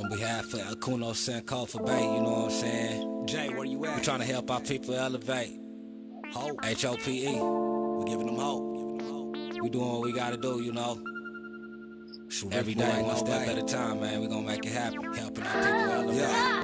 On behalf of Akuno Senko for Bay, you know what I'm saying? Jay, where you at? We trying to help our people elevate. Hope. H-O-P-E. We giving them hope. We doing what we gotta do, you know. Every day, one step at a time, man. We gonna make it happen. Helping our people elevate. Yeah.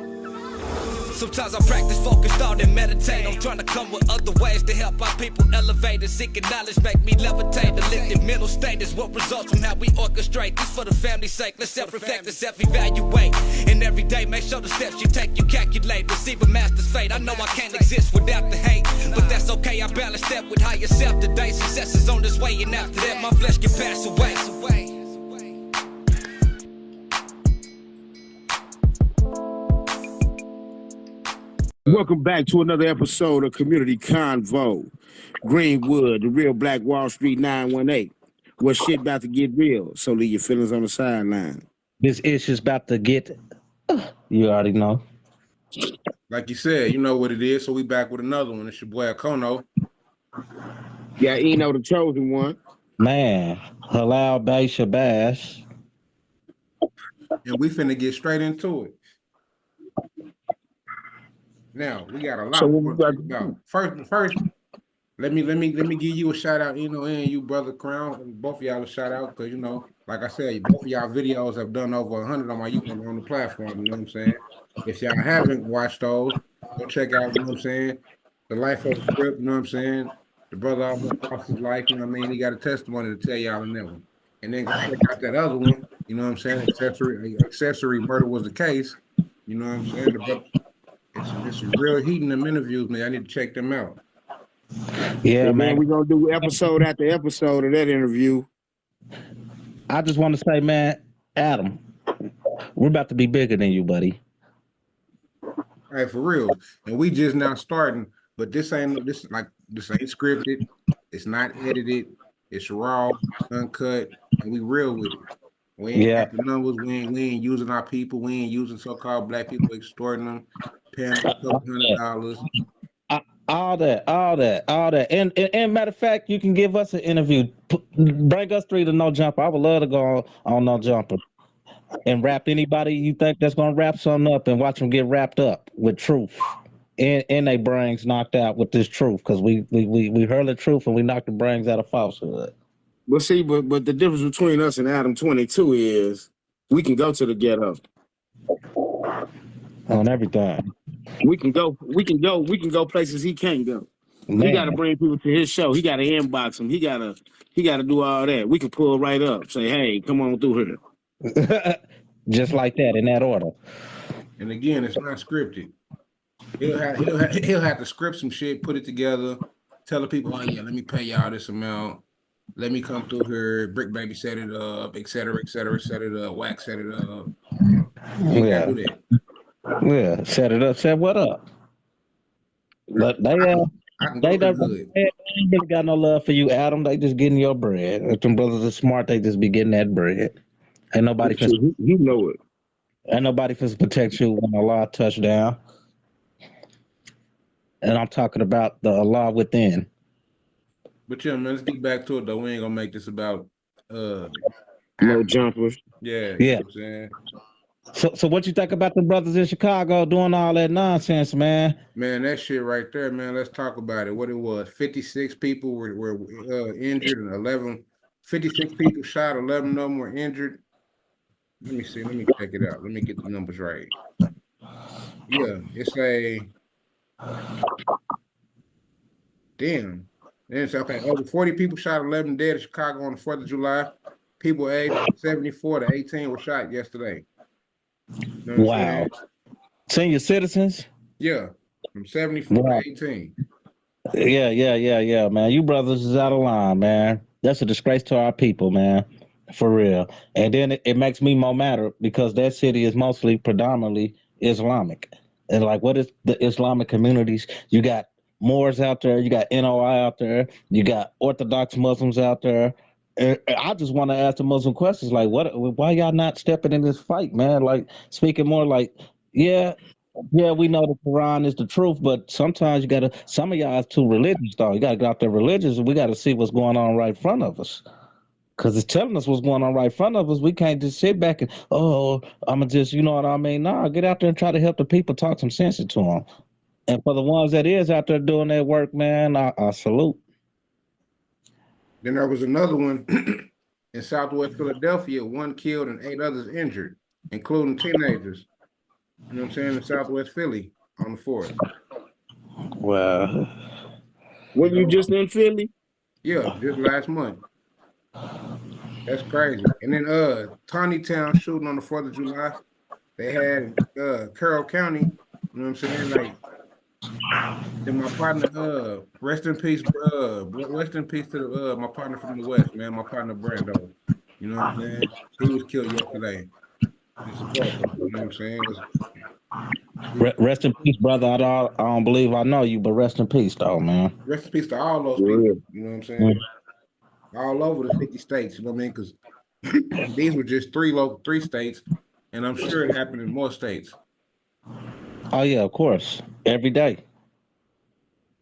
Sometimes I practice focus, thought, and meditate. I'm trying to come with other ways to help our people elevate. And seeking knowledge make me levitate. The lifted mental state is what results from how we orchestrate. This for the family's sake. Let's self-reflect and self-evaluate. And every day, make sure the steps you take, you calculate. Receive a master's fate. I know I can't exist without the hate, but that's okay. I balance that with higher self today. Success is on this way, and after that, my flesh can pass away. Welcome back to another episode of Community Convo. Greenwood, the real Black Wall Street 918. What shit about to get real, so leave your feelings on the sideline. This issue's about to get, you already know. Like you said, you know what it is, so we back with another one. It's your boy Akono. Yeah, Eno, the chosen one. Man, Halal Bay Shabazz. And we finna get straight into it. Now we got a lot. So what we got to about. First, let me give you a shout out, and you, brother Crown, and both of y'all a shout out because like I said, both of y'all videos have done over 100 on my YouTube on the platform. You know what I'm saying? If y'all haven't watched those, go check out. You know what I'm saying? The life of the script. You know what I'm saying? The brother almost lost his life. You know what I mean? He got a testimony to tell y'all in that one. And then go check out that other one. You know what I'm saying? Accessory murder was the case. You know what I'm saying? The brother, it's real heat in them interviews, man. I need to check them out. Yeah, man. We're going to do episode after episode of that interview. I just want to say, man, Adam, we're about to be bigger than you, buddy. Hey, for real. And we just now starting, but this ain't scripted. It's not edited. It's raw, uncut, and we real with it. We ain't got the numbers. We ain't using our people. We ain't using so-called black people, extorting them, paying them a couple $100. All that. And matter of fact, you can give us an interview. Bring us three to No Jumper. I would love to go on No Jumper and wrap anybody you think that's gonna wrap something up and watch them get wrapped up with truth and their brains knocked out with this truth, because we heard the truth and we knocked the brains out of falsehood. But see, but the difference between us and Adam 22 is we can go to the ghetto on everything. We can go places he can't go. Man. He got to bring people to his show. He got to inbox him. He got to do all that. We can pull right up, say, hey, come on through here. Just like that, in that order. And again, it's not scripted. He'll have to script some shit, put it together, tell the people, oh yeah, let me pay y'all this amount. Let me come through here, Brick Baby set it up, et cetera, set it up, Wax set it up. You gotta do that. Yeah, set it up, set what up? But they don't really got no love for you, Adam. They just getting your bread. If them brothers are smart, they just be getting that bread. Ain't nobody you know it. Ain't nobody for protect you when Allah touchdown. And I'm talking about the Allah within. But yeah, man, let's get back to it though. We ain't gonna make this about No Jumpers. Yeah. You know what I'm saying? So what you think about the brothers in Chicago doing all that nonsense, man? Man, that shit right there, man. Let's talk about it. What it was, 56 people were injured and 56 people shot, 11 of them were injured. Let me see. Let me check it out. Let me get the numbers right. Yeah, it's damn. It's okay. Over 40 people shot, 11 dead in Chicago on the 4th of July. People aged 74 to 18 were shot yesterday. You know wow. Senior citizens? Yeah, from 74 to 18. Yeah, man. You brothers is out of line, man. That's a disgrace to our people, man. For real. And then it makes me more mad because that city is predominantly Islamic. And like, what is the Islamic communities? You got Moors out there, you got NOI out there, you got Orthodox Muslims out there. And I just want to ask the Muslim questions like, why y'all not stepping in this fight, man? Like, speaking more like, yeah, we know the Quran is the truth, but sometimes some of y'all is too religious, though. You got to get out there religious, and we got to see what's going on right in front of us. Because it's telling us what's going on right in front of us. We can't just sit back and, oh, I'm going to just, you know what I mean? Nah, get out there and try to help the people, talk some sense into them. And for the ones that is out there doing that work, man, I salute. Then there was another one in Southwest Philadelphia, 1 killed and 8 others injured, including teenagers. You know what I'm saying? In Southwest Philly on the 4th. Well, When you just in Philly? Yeah, just last month. That's crazy. And then Tawny Town shooting on the 4th of July. They had Carroll County, you know what I'm saying? Like, then my partner, rest in peace, rest in peace to the, my partner from the West, man, my partner Brando. You know what I'm saying? He was killed yesterday. In support, you know what I'm saying? rest in peace, brother. I don't believe I know you, but rest in peace, though, man. Rest in peace to all those Yeah. people, you know what I'm saying? All over the 50 states, you know what I mean? Because these were just three states, and I'm sure it happened in more states. Oh, yeah, of course. Every day.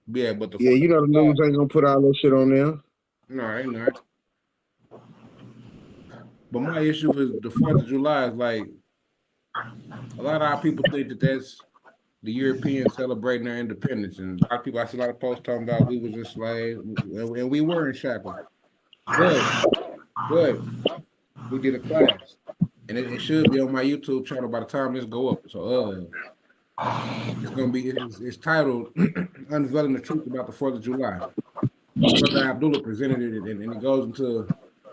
Yeah, but Yeah, you know the news ain't gonna put all that shit on there. No, ain't not. But my issue is the 4th of July is like, a lot of our people think that that's the Europeans celebrating their independence. And a lot of people, I see a lot of posts talking about we was enslaved, and we were in shackles. But we did a class. And it should be on my YouTube channel by the time this go up. So it's gonna be it's titled Unveiling the Truth About the 4th of July. Brother Abdullah presented it, and it goes into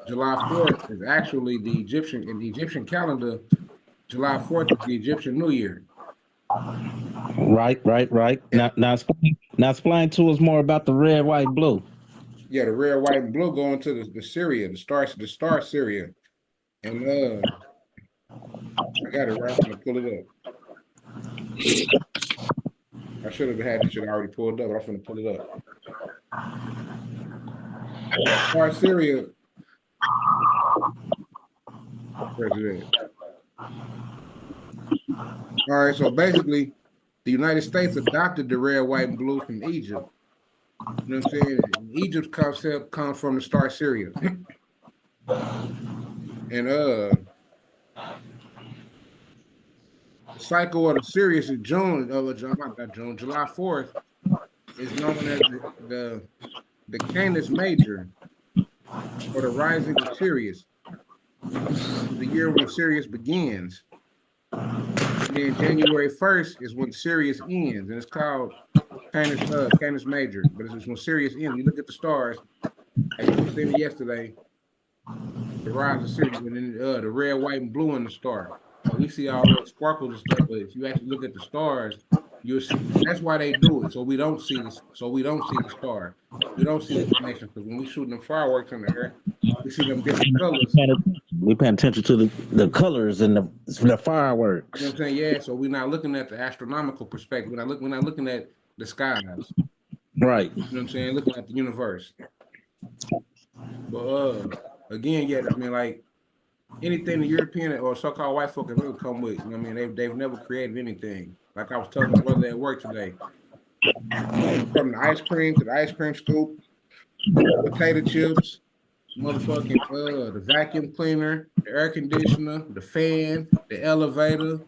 July 4th is actually the Egyptian calendar. July 4th is the Egyptian New Year. Right. Now explain to us more about the red, white, blue. Yeah, the red, white, and blue going to the Syria, the star Syria. And I got it right. I'm gonna pull it up. I should have had this shit already pulled up, but I'm gonna pull it up. Star Syria. Where's it at? All right, so basically, the United States adopted the red, white, and blue from Egypt. You know what I'm saying? Egypt's concept comes from the star Syria. And the cycle of the Sirius is July 4th is known as the Canis Major, or the rising of Sirius. The year when Sirius begins. And then January 1st is when Sirius ends, and it's called Canis Major. But it's when Sirius ends. You look at the stars, as you were saying yesterday, the rise of Sirius, and then the red, white, and blue in the star. So we see all those sparkles and stuff, but if you actually look at the stars, you'll see that's why they do it. So we don't see this. So we don't see the star. We don't see the connection, because when we shooting them fireworks in the air, we see them different colors. We paying attention to the colors and the fireworks. You know what I'm saying? Yeah. So we're not looking at the astronomical perspective. We're not looking at the skies. Right. You know what I'm saying? Looking at the universe. But again, yeah, I mean, like anything the European or so-called white folk have ever come with, you know what I mean? They've never created anything. Like I was telling my brother at work today. From the ice cream to the ice cream scoop, potato chips, motherfucking the vacuum cleaner, the air conditioner, the fan, the elevator,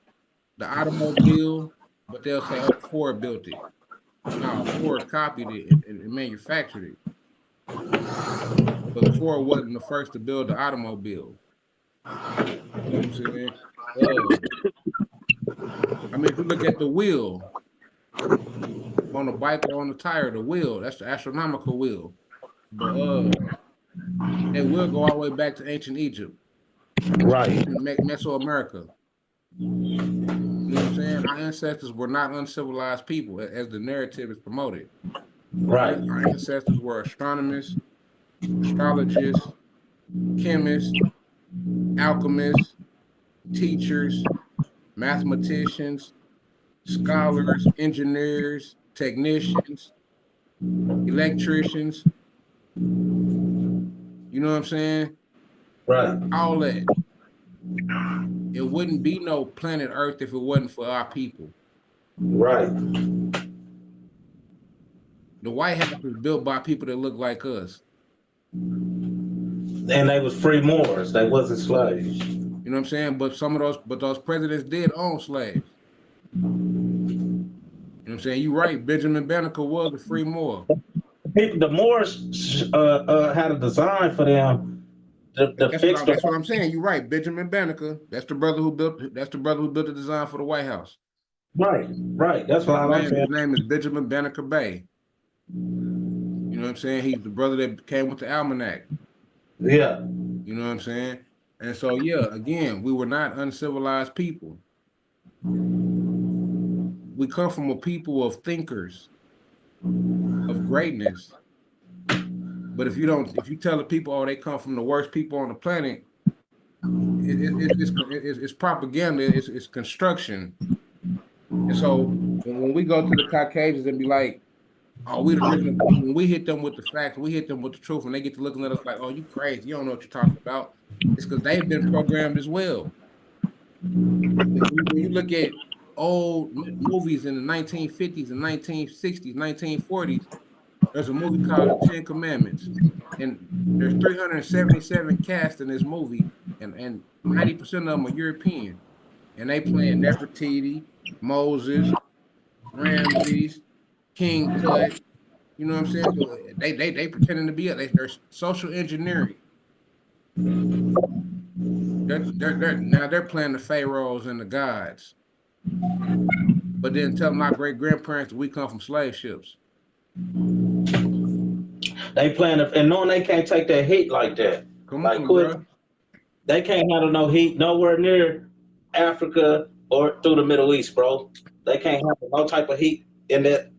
the automobile, but they'll say, oh, Ford built it. No, Ford copied it and manufactured it. But Ford wasn't the first to build the automobile. You know what I'm saying? I mean, if you look at the wheel on the bike or on the tire, the wheel, that's the astronomical wheel. But it will go all the way back to ancient Egypt. Right. Ancient Mesoamerica. You know what I'm saying? Our ancestors were not uncivilized people, as the narrative is promoted. Right. Our ancestors were astronomers, astrologists, chemists, alchemists, teachers, mathematicians, scholars, engineers, technicians, electricians. You know what I'm saying? Right. All that. It wouldn't be no planet Earth if it wasn't for our people. Right. The White House was built by people that look like us. And they was free Moors. They wasn't slaves. You know what I'm saying? But those presidents did own slaves. You know what I'm saying? You're right. Benjamin Banneker was a free Moor. The Moors had a design for them That's what I'm saying. You're right. Benjamin Banneker. That's the brother who built the design for the White House. Right. That's what I'm saying. His name is Benjamin Banneker Bay. You know what I'm saying? He's the brother that came with the almanac. Yeah. You know what I'm saying? And so, yeah, again, we were not uncivilized people. We come from a people of thinkers, of greatness. But if you tell the people, oh, they come from the worst people on the planet, it's propaganda, it's construction. And so when we go to the Caucasians and be like, oh, when we hit them with the facts, we hit them with the truth, and they get to looking at us like, oh, you crazy, you don't know what you're talking about. It's because they've been programmed as well. When you look at old movies in the 1950s and 1960s, 1940s, there's a movie called The Ten Commandments, and there's 377 cast in this movie, and 90% of them are European, and they playing Nefertiti, Moses, Ramses, King Tut. You know what I'm saying? So they pretending to be they're social engineering. They're playing the pharaohs and the gods, but then tell my great grandparents that we come from slave ships. They playing and knowing they can't take that heat like that. Come on, bro. They can't handle no heat nowhere near Africa or through the Middle East, bro. They can't handle no type of heat in that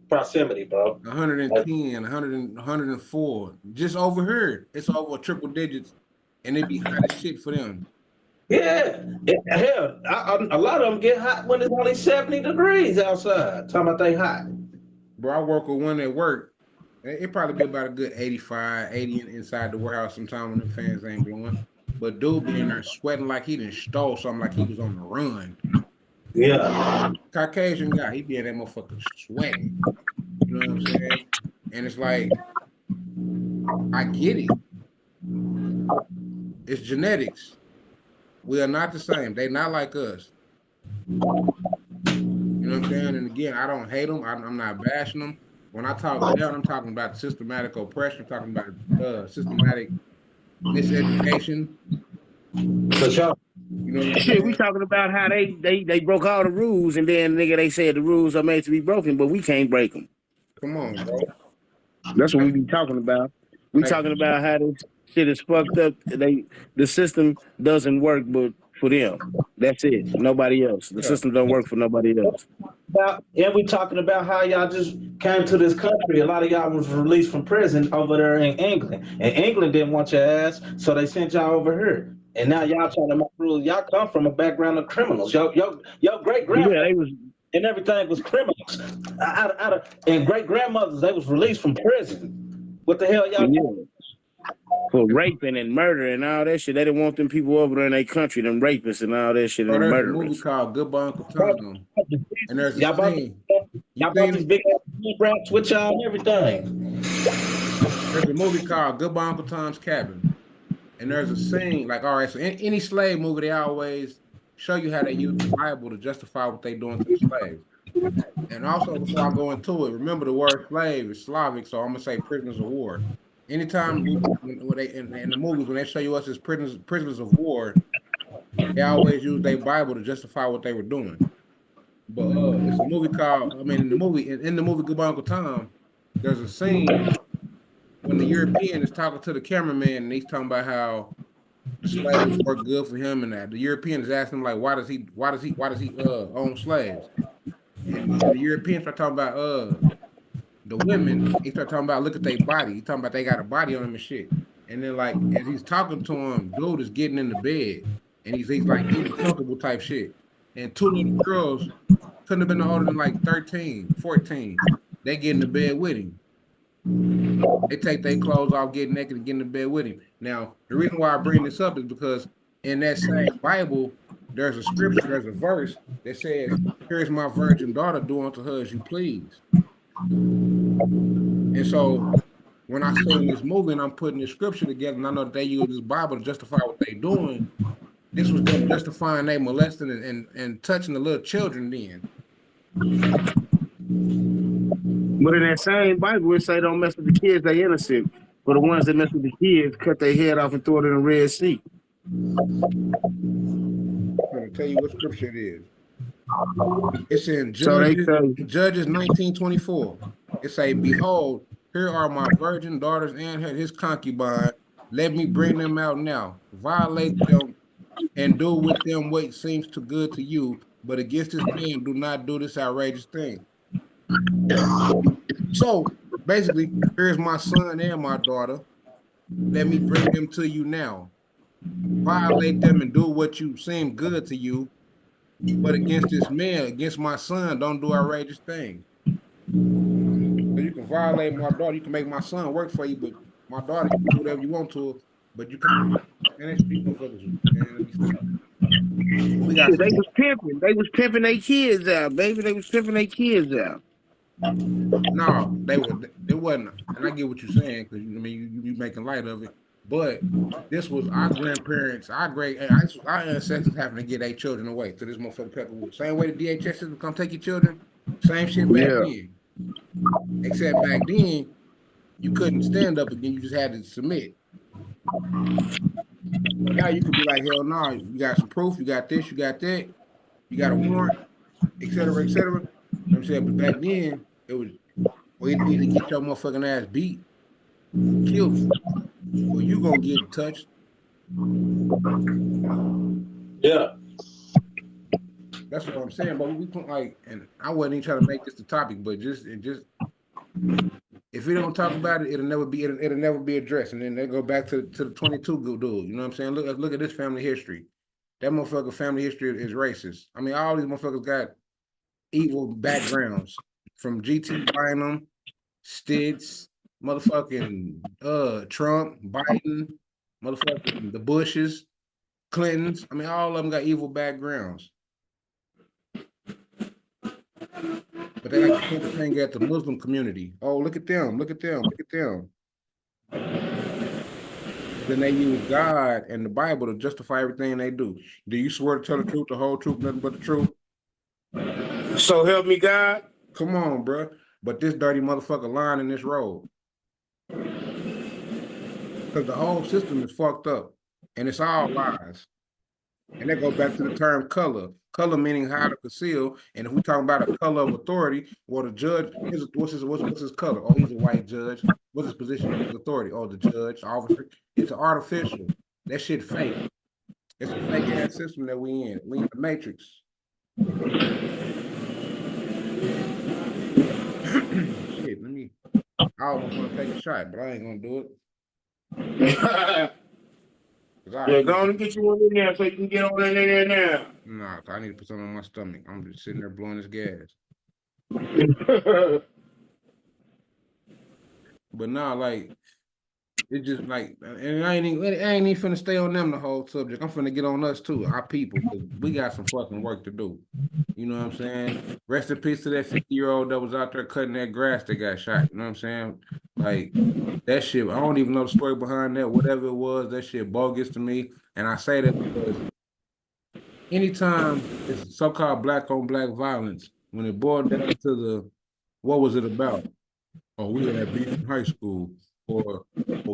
proximity, bro. 110, 104. Just over here, it's over triple digits, and it be hot as shit for them. Yeah, hell, a lot of them get hot when it's only 70 degrees outside. Talking about they hot. Bro, I work with one at work. It probably be about a good 85, 80 inside the warehouse sometime when the fans ain't blowing. But dude be in there sweating like he done stole something, like he was on the run. Yeah. Caucasian guy, he be in that motherfucker sweating. You know what I'm saying? And it's like, I get it. It's genetics. We are not the same. They not like us. You know what I'm saying? And again, I don't hate them. I'm not bashing them. When I talk down, I'm talking about systematic oppression. I'm talking about systematic miseducation. For sure. You know what I'm Shit, saying? we talking about how they broke all the rules, and then nigga they said the rules are made to be broken, but we can't break them. Come on, bro. That's what we be talking about. We talking about how this shit is fucked up. The system doesn't work, but for them, that's it. Nobody else. The system don't work for nobody else. And we talking about how y'all just came to this country. A lot of y'all was released from prison over there in England, and England didn't want your ass, so they sent y'all over here. And now y'all trying to make rules. Y'all come from a background of criminals. Your great grandmother and everything was criminals. And great grandmothers, they was released from prison. What the hell y'all doing? For raping and murder and all that shit. They didn't want them people over there in their country, them rapists and all that shit. There's and a murderers. movie called Goodbye Uncle Tom. And there's y'all brought these big raps with y'all and everything. There's a movie called Goodbye Uncle Tom's Cabin. And there's a scene, like, all right, so in any slave movie, they always show you how they use the Bible to justify what they're doing to the slaves. And also, before I go into it, remember the word slave is Slavic, so I'm going to say prisoners of war. Anytime in the movies, when they show you us as prisoners of war, they always use their Bible to justify what they were doing. But it's a movie called, in the movie Goodbye Uncle Tom, there's a scene when the European is talking to the cameraman and he's talking about how the slaves work good for him, and that the European is asking him like, why does he own slaves? And the Europeans start talking about the women. He start talking about look at their body. He's talking about they got a body on them and shit. And then like as he's talking to him, dude is getting in the bed and he's like getting comfortable type shit. And two little girls couldn't have been older than like 13, 14. They get in the bed with him. They take their clothes off, get naked, and get in the bed with him. Now, the reason why I bring this up is because in that same Bible, there's a scripture, there's a verse that says, here's my virgin daughter, do unto her as you please. And so when I seen this movie and I'm putting this scripture together, and I know that they use this Bible to justify what they doing, this was them justifying they molesting and touching the little children then. But in that same Bible, it say don't mess with the kids, they innocent. But the ones that mess with the kids, cut their head off and throw it in the Red Sea. I'm gonna tell you what scripture it is. It's in So they Judges 19:24. It say, behold, here are my virgin daughters and his concubine. Let me bring them out now. Violate them and do with them what seems too good to you. But against this man, do not do this outrageous thing. So basically, here's my son and my daughter. Let me bring them to you now. Violate them and do what you seem good to you. But against this man, against my son, don't do outrageous things. So you can violate my daughter, you can make my son work for you, but my daughter, you can do whatever you want to her, but you can't. And that's these motherfuckers, man. They was pimping. They was pimping their kids out, baby. They was pimping their kids out. No, they wasn't. And I get what you're saying, because you making light of it. But this was our grandparents, our ancestors having to get their children away to this motherfucker Pepperwood. Same way the DHS system come take your children, same shit back then. Except back then, you couldn't stand up again, you just had to submit. Now you could be like, hell no, you got some proof, you got this, you got that, you got a warrant, et cetera, et cetera. You know what I'm saying? But back then, it was, well, you need to get your motherfucking ass beat, killed. Well, you gonna get touched. Yeah. That's what I'm saying. But we put like, and I wasn't even trying to make this the topic, but just if we don't talk about it, it'll never be addressed. And then they go back to the 22 dude. You know what I'm saying? Look at this family history. That motherfucker family history is racist. I mean, all these motherfuckers got evil backgrounds from GT Bynum, Stitz, motherfucking Trump, Biden, motherfucking the Bushes, Clintons. I mean, all of them got evil backgrounds. But they like to point the finger at the Muslim community. Oh, look at them, look at them, look at them. Then they use God and the Bible to justify everything they do. Do you swear to tell the truth, the whole truth, nothing but the truth? So help me God. Come on, bro. But this dirty motherfucker lying in this road. Because the whole system is fucked up. And it's all lies. And that goes back to the term color. Color meaning hide or conceal. And if we talk about a color of authority, well, the judge, what's his color? Oh, he's a white judge. What's his position of authority? Oh, the judge, officer. It's artificial. That shit fake. It's a fake ass system that we in. We in the matrix. Shit, I almost want to take a shot, but I ain't gonna do it. Yeah, go on and get you one in there so you can get on in there now. Nah, I need to put something on my stomach. I'm just sitting there blowing this gas. But nah, like, it's just like, and I ain't even finna stay on them the whole subject. I'm finna get on us too, our people, because we got some fucking work to do. You know what I'm saying? Rest in peace to that 50-year-old that was out there cutting that grass that got shot. You know what I'm saying? Like, that shit, I don't even know the story behind that. Whatever it was, that shit bogus to me. And I say that because anytime it's so-called black on black violence, when it boiled down to the, what was it about? Oh, we had beef in high school, or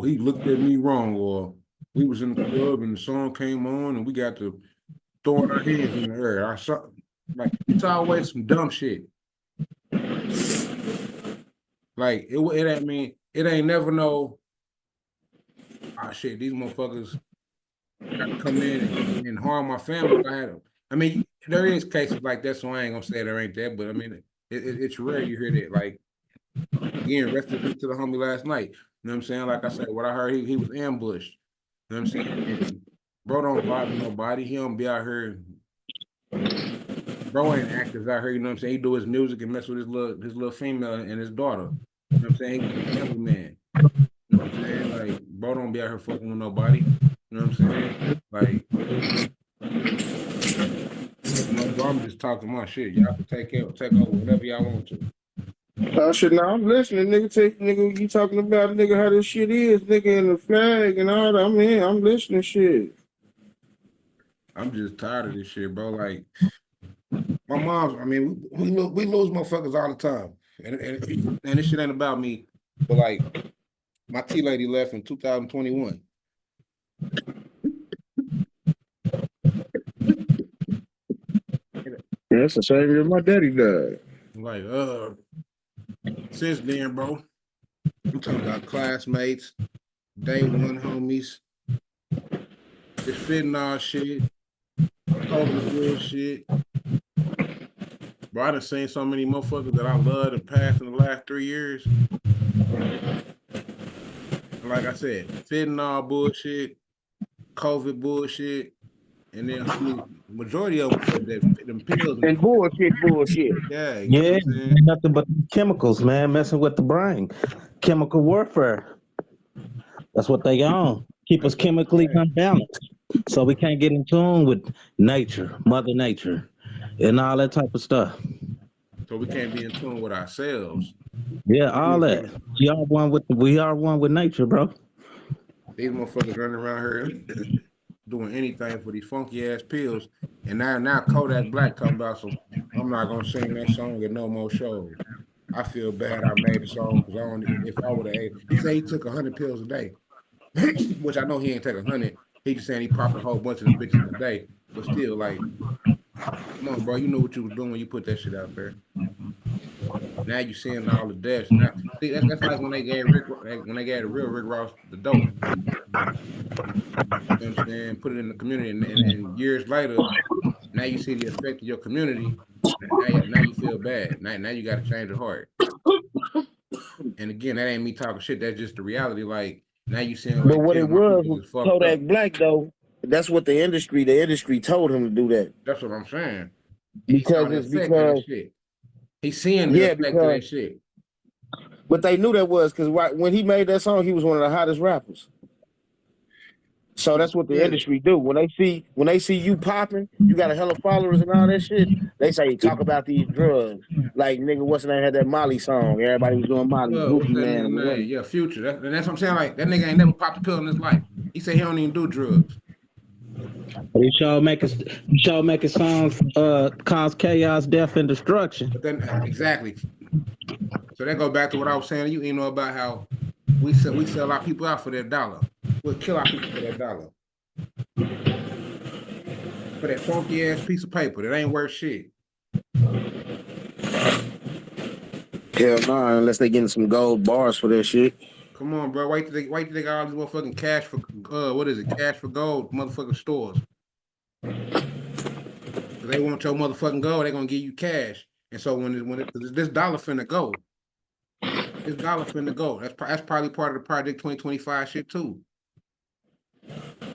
he looked at me wrong, or we was in the club and the song came on and we got to throwing our hands in the air. I saw, like, it's always some dumb shit. Like, it ain't never no, ah, shit, these motherfuckers got to come in and harm my family. I mean, there is cases like that, so I ain't gonna say there ain't that, but I mean, it's rare you hear that. Like, again, rest in peace to the homie last night. You know what I'm saying? Like I said, what I heard, he was ambushed. You know what I'm saying? And bro don't bother nobody. He don't be out here. Bro ain't actors out here. You know what I'm saying? He do his music and mess with his little female and his daughter. You know what I'm saying? He's a family man. You know what I'm saying? Like, bro don't be out here fucking with nobody. You know what I'm saying? Like, bro, I'm just talking my shit. Y'all can take over whatever y'all want to. Shit, now I'm listening, nigga. Take nigga, you talking about nigga how this shit is, nigga, and the flag and all that. I'm in, I'm listening, shit. I'm just tired of this shit, bro. Like my mom's. I mean, we lose motherfuckers all the time, and this shit ain't about me. But like my T lady left in 2021. That's the same as my daddy died. Like since then, bro. I'm talking about classmates, day one homies, this fentanyl shit, COVID bullshit. Bro, I done seen so many motherfuckers that I loved and passed in the last 3 years. And like I said, fentanyl bullshit, COVID bullshit, and then majority of them pills. And bullshit. Yeah, you know Yeah, what I'm saying? nothing but chemicals, man, messing with the brain. Chemical warfare. That's what they on. Keep us chemically unbalanced. So we can't get in tune with nature, Mother Nature, and all that type of stuff. So we can't be in tune with ourselves. Yeah, These all that. motherfuckers, We are one with nature, bro. these motherfuckers running around here doing anything for these funky ass pills. And now Kodak Black talking about some, I'm not gonna sing that song at no more shows. I feel bad I made the song because I don't if I would have he said he took 100 pills a day, which I know he ain't take 100. He just saying he popped a whole bunch of them bitches a day. But still, like, come on, bro, you know what you was doing when you put that shit out there. Now you seeing all the deaths. Now, see, that's like when they gave the real Rick Ross the dope. You know what I'm saying? Put it in the community, and years later, now you see the effect of your community. Now you feel bad. Now you got to change your heart. And again, that ain't me talking shit. That's just the reality. Like now you seeing like, But what it my was people is fucked Kodak up. Black though, that's what the industry told him to do that. That's what I'm saying. He saw Because the it's effect of that shit. He's seeing the effect of that shit. But they knew that was because when he made that song, he was one of the hottest rappers. So that's what the industry do. When they see you popping, you got a hell of followers and all that shit. They say talk about these drugs. Like nigga, what's the name? Had that Molly song. Everybody was doing Molly. What's Gucci that Man. nigga name? Yeah, Future. That's what I'm saying. Like that nigga ain't never popped a pill in his life. He said he don't even do drugs. He sure making songs cause chaos, death, and destruction. But then exactly. So that goes back to what I was saying. You know about how we sell our people out for their dollar. We'll kill our people for that dollar. For that funky ass piece of paper that ain't worth shit. Hell no, unless they getting some gold bars for that shit. Come on, bro. Wait till they got all these motherfucking cash for what is it? Cash for gold, motherfucking stores. Cause they want your motherfucking gold, they're gonna give you cash. And so when this dollar finna go, That's probably part of the Project 2025 shit too.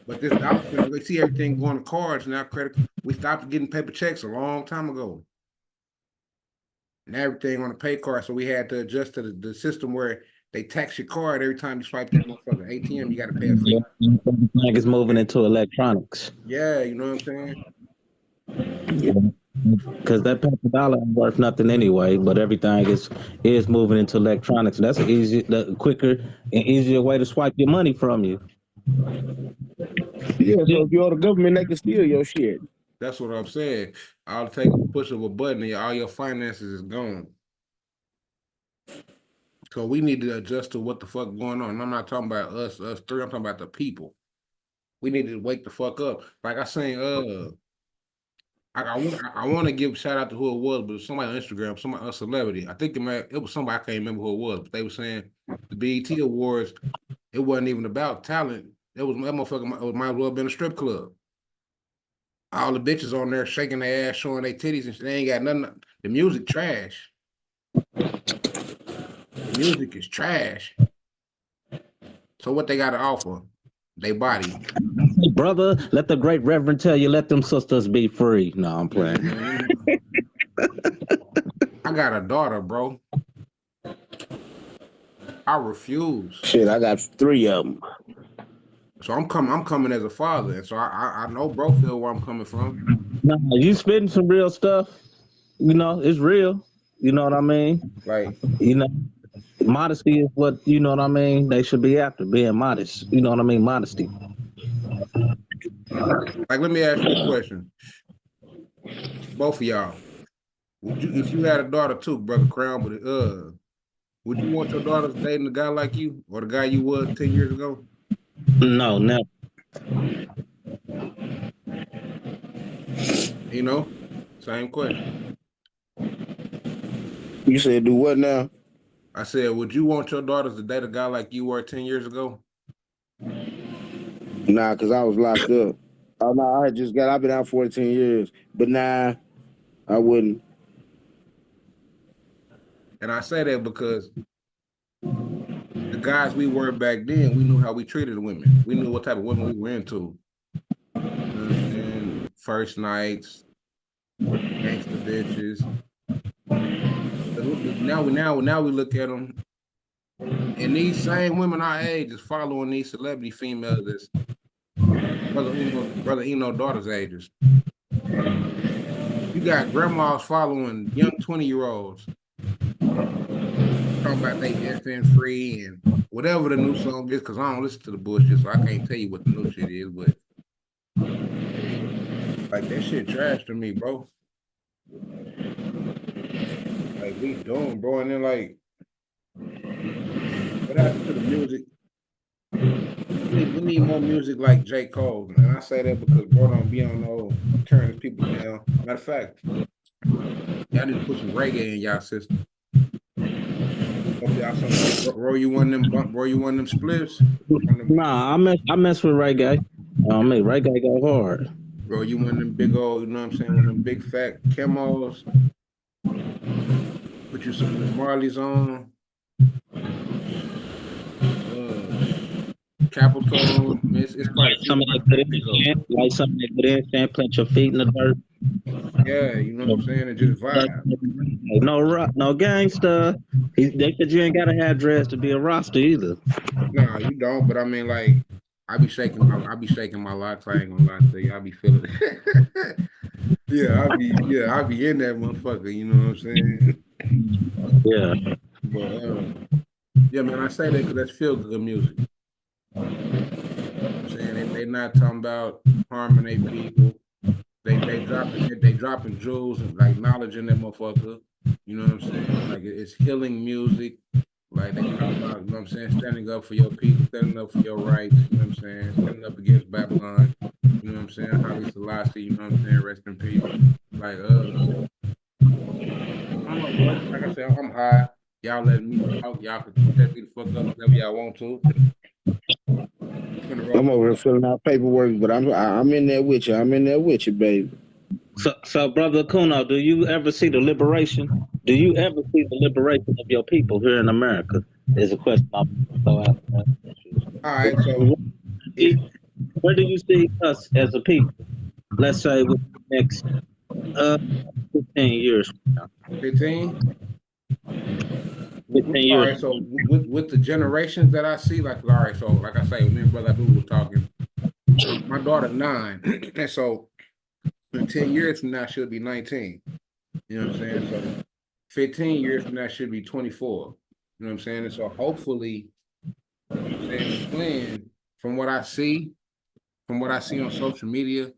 But this dollar finna, they see everything going to cards now. We stopped getting paper checks a long time ago. And everything on a pay card, so we had to adjust to the system where they tax your card every time you swipe that motherfucking ATM. You got to pay a fee. Everything is moving into electronics. Yeah, you know what I'm saying. Because that paper dollar ain't worth nothing anyway, but everything is moving into electronics. That's the quicker and easier way to swipe your money from you. Yeah, so if you're the government, they can steal your shit. That's what I'm saying. I'll take a push of a button and all your finances is gone. So we need to adjust to what the fuck going on. And I'm not talking about us three. I'm talking about the people. We need to wake the fuck up. Like I saying, I want to give a shout out to who it was, but it was somebody on Instagram, a celebrity. I think it was somebody, I can't remember who it was, but they were saying the BET Awards, it wasn't even about talent. That motherfucker might as well have been a strip club. All the bitches on there shaking their ass, showing their titties, and they ain't got nothing. The music trash. The music is trash. So what they got to offer? They body. Brother, let the great reverend tell you, let them sisters be free. No, I'm playing. I got a daughter, bro. I refuse. Shit, I got 3 of them. So I'm coming as a father, and so I know bro feel where I'm coming from. No, you spitting some real stuff. You know, it's real. You know what I mean? Like, You know, modesty is what you know what I mean. They should be after being modest. You know what I mean? Modesty. let me ask you a question, both of y'all. Would you, if you had a daughter too, brother Crown, but would you want your daughters dating a guy like you or the guy you was 10 years ago? No, never. You know, same question. You said do what now? I said, would you want your daughters to date a guy like you were 10 years ago? Nah, because I was locked up. Oh no, I've been out 14 years. But nah, I wouldn't. And I say that because the guys we were back then, we knew how we treated women. We knew what type of women we were into. You know what I'm saying? First nights, gangster bitches. Now we look at them, and these same women our age is following these celebrity females that's brother Eno daughters' ages. You got grandmas following young 20-year-olds talking about they FN free and whatever the new song is, because I don't listen to the bullshit, so I can't tell you what the new shit is, but like that shit trash to me, bro. Like we doing, bro, and then like what happened to the music? We need more music like J. Cole, and I say that because bro don't be on no turning people down. Matter of fact, y'all need to put some reggae in y'all system. Hope y'all roll you one of them spliffs. Nah, I mess with reggae. I mean, reggae go hard. Bro, you one of them big old, you know what I'm saying, one of them big fat camos. Put you some of the Marleys on. Capital, it's quite a few. Like something that good in, plant your feet in the dirt. Yeah, you know what I'm saying, and just vibe. No gangster. They said you ain't gotta have dreads to be a roster either. No, you don't. But I mean, like, I be shaking my locks. I ain't gonna lie to you. I be feeling it. I be in that motherfucker. You know what I'm saying? Yeah. But yeah, man, I say that because that's feel good music. I'm saying they not talking about harming their people. They dropping jewels and like knowledge in that motherfucker. You know what I'm saying? Like it's healing music. Like they talk about, you know what I'm saying, standing up for your people, standing up for your rights, you know what I'm saying, standing up against Babylon, you know what I'm saying, Haile Selassie, you know what I'm saying, rest in peace. Like I don't know, bro. Like I said, I'm high. Y'all letting me talk. Y'all can set me the fuck up whenever y'all want to. I'm over here filling out paperwork, but I'm in there with you. I'm in there with you, baby. So brother Kuno, do you ever see the liberation? Do you ever see the liberation of your people here in America? Is a question I'm throw out. All right, so where do you see us as a people? Let's say within the next 15 years. 15? 15 years. All right, so with the generations that I see, like, all right, so like I say, me and Brother Abu was talking, my daughter 9, and so in 10 years from now, she'll be 19. You know what I'm saying? So 15 years from now, she'll be 24. You know what I'm saying? And so hopefully, you know what I'm saying, the plan, from what I see on social media,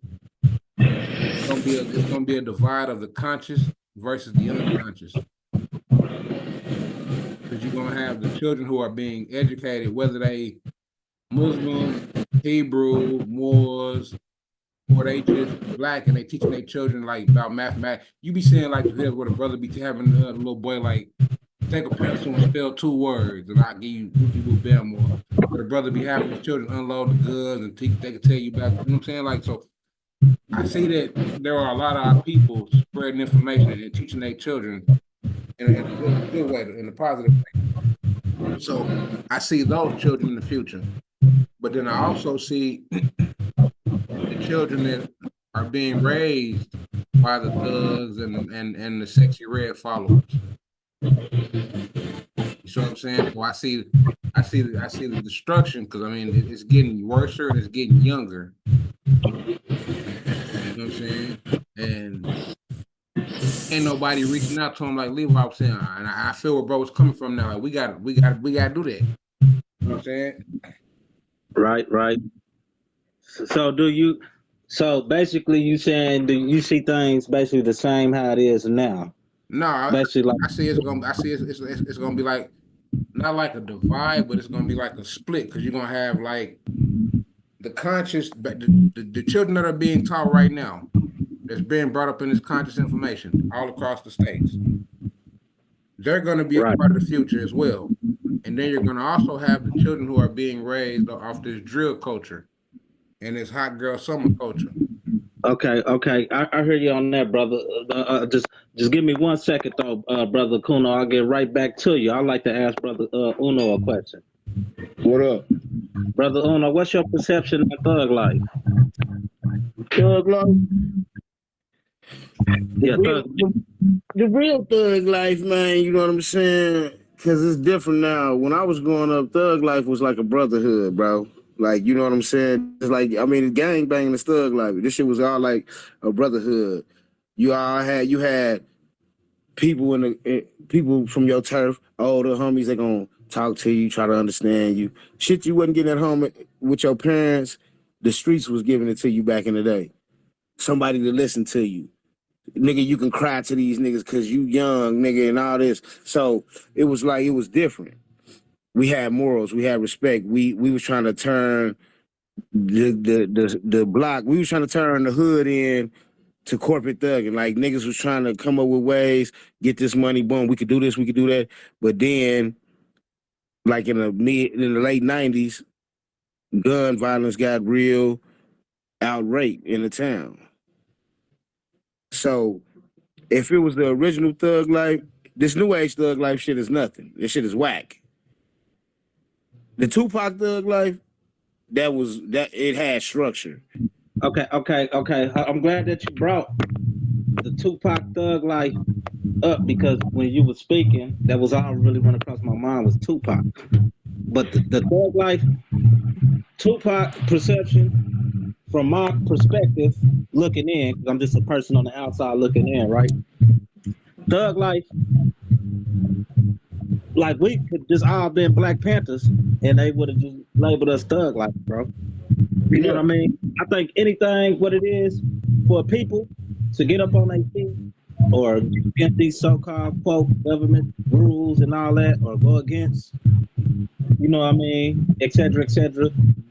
it's gonna be a divide of the conscious versus the unconscious. Because you're gonna have the children who are being educated, whether they Muslim, Hebrew, Moors, or they just black, and they teaching their children like about mathematics. You be seeing like the videos where the brother be having a little boy like take a pencil and spell 2 words, and I give you Wookie Bam, or the brother be having his children unload the goods and they can tell you about, you know what I'm saying? Like, so I see that there are a lot of our people spreading information and teaching their children in a good way, in a positive way. So I see those children in the future. But then I also see the children that are being raised by the thugs and the sexy red followers. You see what I'm saying? So I see the destruction, because I mean it's getting worse and it's getting younger. You know what I'm saying? And ain't nobody reaching out to him like Levi was saying. And I feel where bro was coming from now. Like we gotta do that. You know what I'm saying? Right. So basically you saying, do you see things basically the same how it is now? No, Basically like I see it's gonna be like not like a divide, but it's gonna be like a split because you're gonna have like the conscious, the children that are being taught right now, that's being brought up in this conscious information all across the states. They're gonna be a right. part of the future as well. And then you're gonna also have the children who are being raised off this drill culture and this hot girl summer culture. Okay. I hear you on that, brother. Just give me 1 second though, brother Kuno. I'll get right back to you. I'd like to ask brother Uno a question. What up? Brother Uno, what's your perception of thug life? Thug life? Yeah, The real thug life, man, you know what I'm saying? Because it's different now. When I was growing up, thug life was like a brotherhood, bro. Like, you know what I'm saying? It's like, I mean, gang banging is thug life. This shit was all like a brotherhood. You had people people from your turf, older homies, they gonna talk to you, try to understand you. Shit you wasn't getting at home with your parents, the streets was giving it to you back in the day. Somebody to listen to you. Nigga, you can cry to these niggas because you young, nigga, and all this. So it was like, it was different. We had morals, we had respect. We was trying to turn the block, we was trying to turn the hood in to corporate thugging. Like niggas was trying to come up with ways, get this money, boom, we could do this, we could do that. But then, like in the late 90s, gun violence got real, outright in the town. So if it was the original thug life, this new age thug life shit is nothing. This shit is whack. The Tupac thug life, that it had structure. Okay. I'm glad that you brought the Tupac thug life up because when you were speaking, that was all I really went across my mind was Tupac. But the thug life, Tupac perception, from my perspective, looking in, because I'm just a person on the outside looking in, right? Thug life, like we could just all been Black Panthers and they would have just labeled us thug life, bro. You know what I mean? I think anything what it is for people to get up on their feet or against these so-called quote government rules and all that, or go against, you know what I mean, et cetera,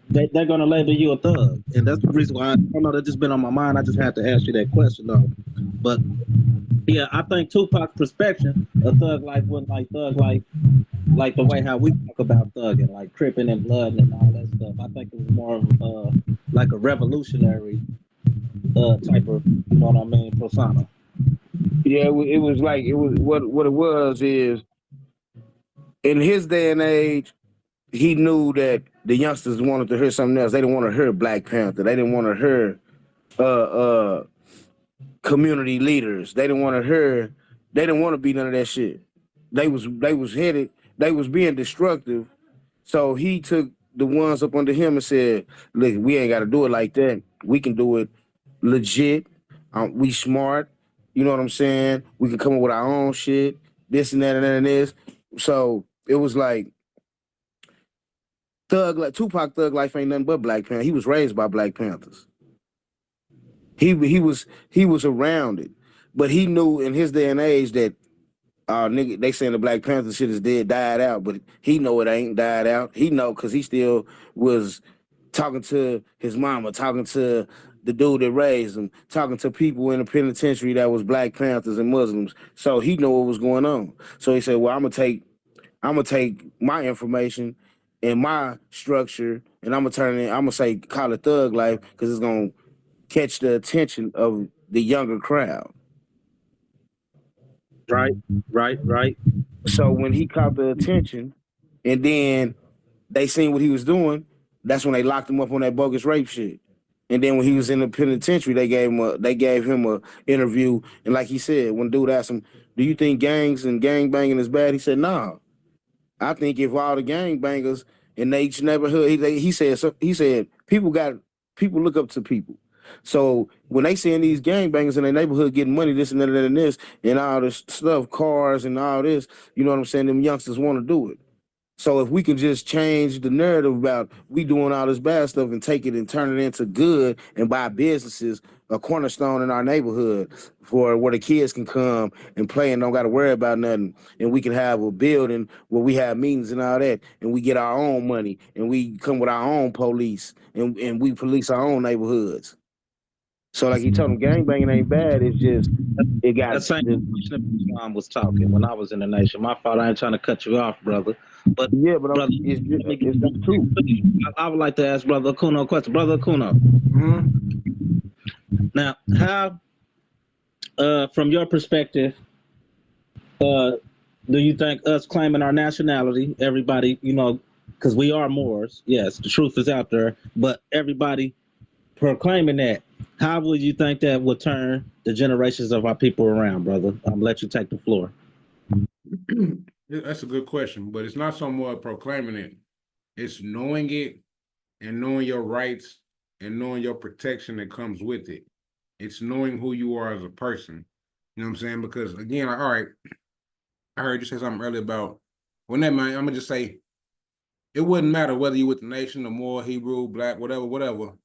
they're gonna label you a thug. And that's the reason why I don't know, that just been on my mind. I just had to ask you that question though. But yeah, I think Tupac's perspective of thug life wasn't like thug life like the way how we talk about thugging, like Crippin' and blood and all that stuff. I think it was more of like a revolutionary type of, you know what I mean, persona. Yeah, it was like, it was what it was is, in his day and age, he knew that the youngsters wanted to hear something else. They didn't want to hear Black Panther. They didn't want to hear community leaders. They didn't want to hear. They didn't want to be none of that shit. They was headed. They was being destructive. So he took the ones up under him and said, "Look, we ain't got to do it like that. We can do it legit. We smart. You know what I'm saying? We can come up with our own shit. This and that and that and this." So it was like Tupac thug life ain't nothing but Black Panther. He was raised by Black Panthers. He was around it, but he knew in his day and age that nigga, they saying the Black Panther shit is dead, died out, but he know it ain't died out. He know because he still was talking to his mama, talking to the dude that raised him, talking to people in the penitentiary that was Black Panthers and Muslims. So he knew what was going on. So he said, "Well, I'm gonna take my information and my structure, and I'm gonna turn it. I'm gonna say call it thug life because it's gonna catch the attention of the younger crowd." Right. So when he caught the attention, and then they seen what he was doing, that's when they locked him up on that bogus rape shit. And then when he was in the penitentiary, they gave him a interview, and like he said, when dude asked him, "Do you think gangs and gang banging is bad?" He said, "No. I think if all the gang bangers in each neighborhood," he said people look up to people. So when they seeing these gangbangers in their neighborhood getting money, this and that and this, and all this stuff, cars and all this, you know what I'm saying? Them youngsters want to do it. So if we can just change the narrative about we doing all this bad stuff and take it and turn it into good and buy businesses, a cornerstone in our neighborhood for where the kids can come and play and don't got to worry about nothing. And we can have a building where we have meetings and all that, and we get our own money and we come with our own police and we police our own neighborhoods. So like you told them, gangbanging ain't bad. It's just it got That same question Islam was talking when I was in the nation. My fault. I ain't trying to cut you off, brother. But yeah, but brother, it's the truth. I would like to ask Brother Akuno a question. Brother Akuno, now how, from your perspective, do you think us claiming our nationality, everybody, you know, because we are Moors, yes, the truth is out there, but everybody proclaiming that, how would you think that would turn the generations of our people around, brother? I'm let you take the floor. That's a good question, but it's not so much proclaiming it. It's knowing it and knowing your rights and knowing your protection that comes with it. It's knowing who you are as a person. You know what I'm saying? Because again, all right, I heard you say something earlier about when that man, I'm gonna just say it wouldn't matter whether you with the nation, the Moor, Hebrew, black, whatever.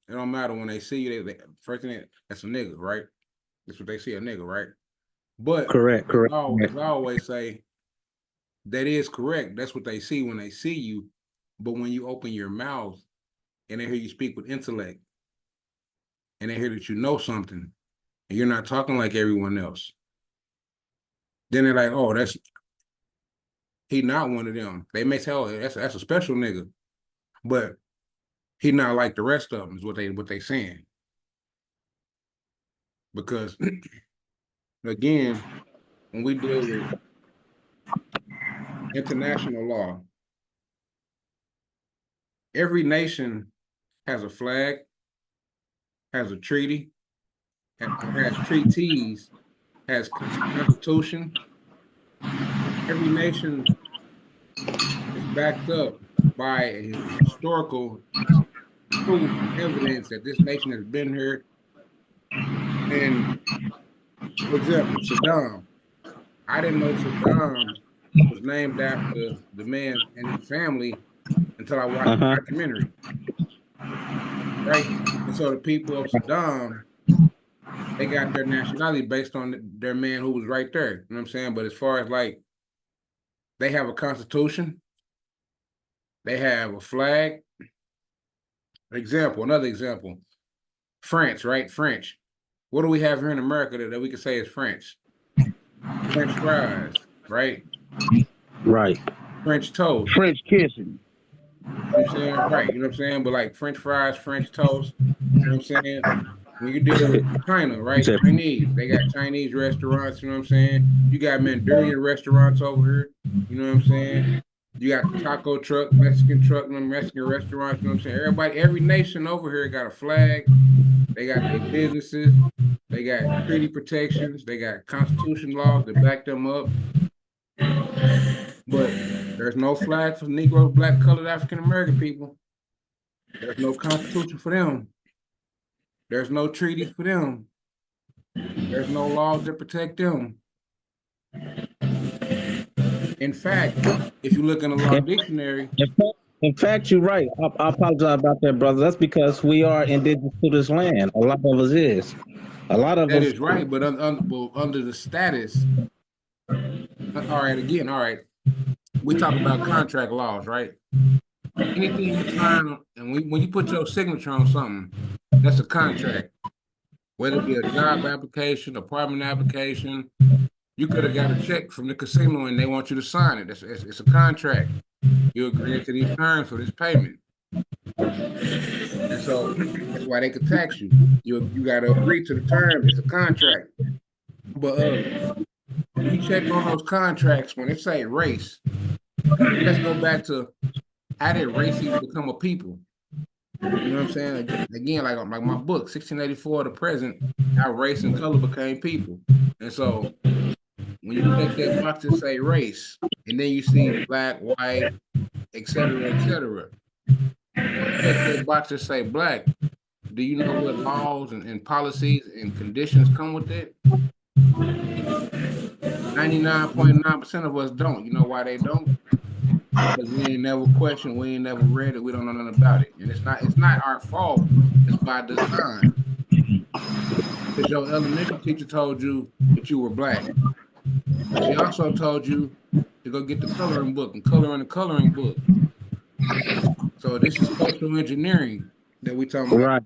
It don't matter when they see you. They first thing that's a nigga, right? That's what they see, a nigga, right? But Correct. I always say that is correct. That's what they see when they see you. But when you open your mouth and they hear you speak with intellect, and they hear that you know something, and you're not talking like everyone else, then they're like, oh, he not one of them. They may say, oh, that's a special nigga, but he not like the rest of them is what they saying. Because again, when we deal with international law, every nation has a flag, has a treaty, has treaties, has constitution. Every nation is backed up by a historical proof and evidence that this nation has been here. And for example, Saddam. I didn't know Saddam was named after the man and his family until I watched the documentary. Right? And so the people of Saddam, they got their nationality based on their man who was right there. You know what I'm saying? But as far as like, they have a constitution, they have a flag. Another example, France, right? French. What do we have here in America that we could say is French? French fries, right? Right. French toast. French kissing. You know what I'm saying? Right, you know what I'm saying? But like French fries, French toast, you know what I'm saying? When you deal with China, right? Chinese, they got Chinese restaurants, you know what I'm saying? You got Mandarin restaurants over here, you know what I'm saying? You got taco truck, Mexican restaurants, you know what I'm saying? Every nation over here got a flag, they got their businesses, they got treaty protections, they got constitution laws that back them up. But there's no flag for Negro, black, colored, African American people. There's no constitution for them. There's no treaties for them. There's no laws that protect them. In fact, if you look in the law dictionary. In fact, you're right. I apologize about that, brother. That's because we are indigenous to this land. A lot of us is. A lot of us. That is right, but under the status. All right. We talk about contract laws, right? Anything you sign, and when you put your signature on something, that's a contract. Whether it be a job application, apartment application, you could have got a check from the casino and they want you to sign it. It's a contract. You agree to these terms for this payment. And so that's why they could tax you. You got to agree to the terms. It's a contract. But when you check on those contracts, when it say race, let's go back to how did race even become a people? You know what I'm saying? Again, like my book, 1684 to present, how race and color became people. And so when you take that box to say race, and then you see black, white, et cetera, take that box to say black, Do you know what laws and policies and conditions come with that? 99.9% of us don't. You know why they don't? Because we ain't never questioned, we ain't never read it, we don't know nothing about it. And it's not our fault, it's by design. Because your elementary teacher told you that you were black. But she also told you to go get the coloring book and color in the coloring book. So this is social engineering that we talking about. Right.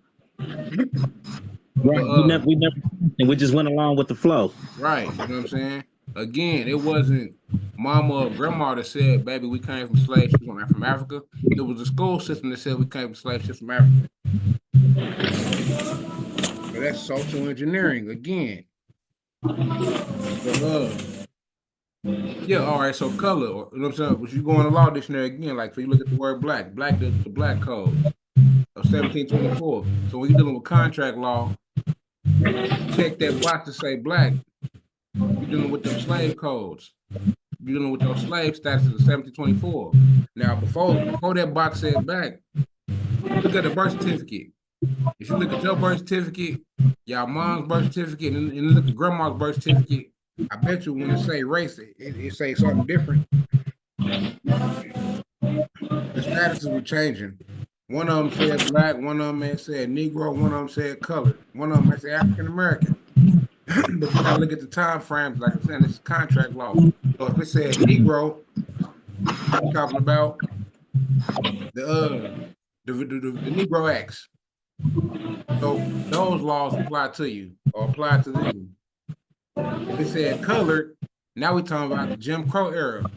But, Right. We never, and we just went along with the flow. right. You know what I'm saying? Again, it wasn't mama or grandma that said, baby, we came from slave ships from Africa. It was the school system that said we came from slave ships from Africa. So that's social engineering again. But, yeah, all right, so color, you know what I'm saying? But you go in the law dictionary again, like, so you look at the word black deals with the black code of 1724. So when you're dealing with contract law, check that box to say black. You're dealing with them slave codes. You're dealing with those slave statutes of 1724. Now, before that box said black, look at the birth certificate. If you look at your birth certificate, your mom's birth certificate, and look at grandma's birth certificate, I bet you when it say race, it say something different. The statuses were changing. One of them said black, one of them may said Negro, one of them said colored, one of them may say African American. But you gotta look at the time frames. Like I'm saying, this is contract law. So if it said Negro, I'm talking about the Negro Acts. So those laws apply to you or apply to them. If it said colored, now we're talking about the Jim Crow era.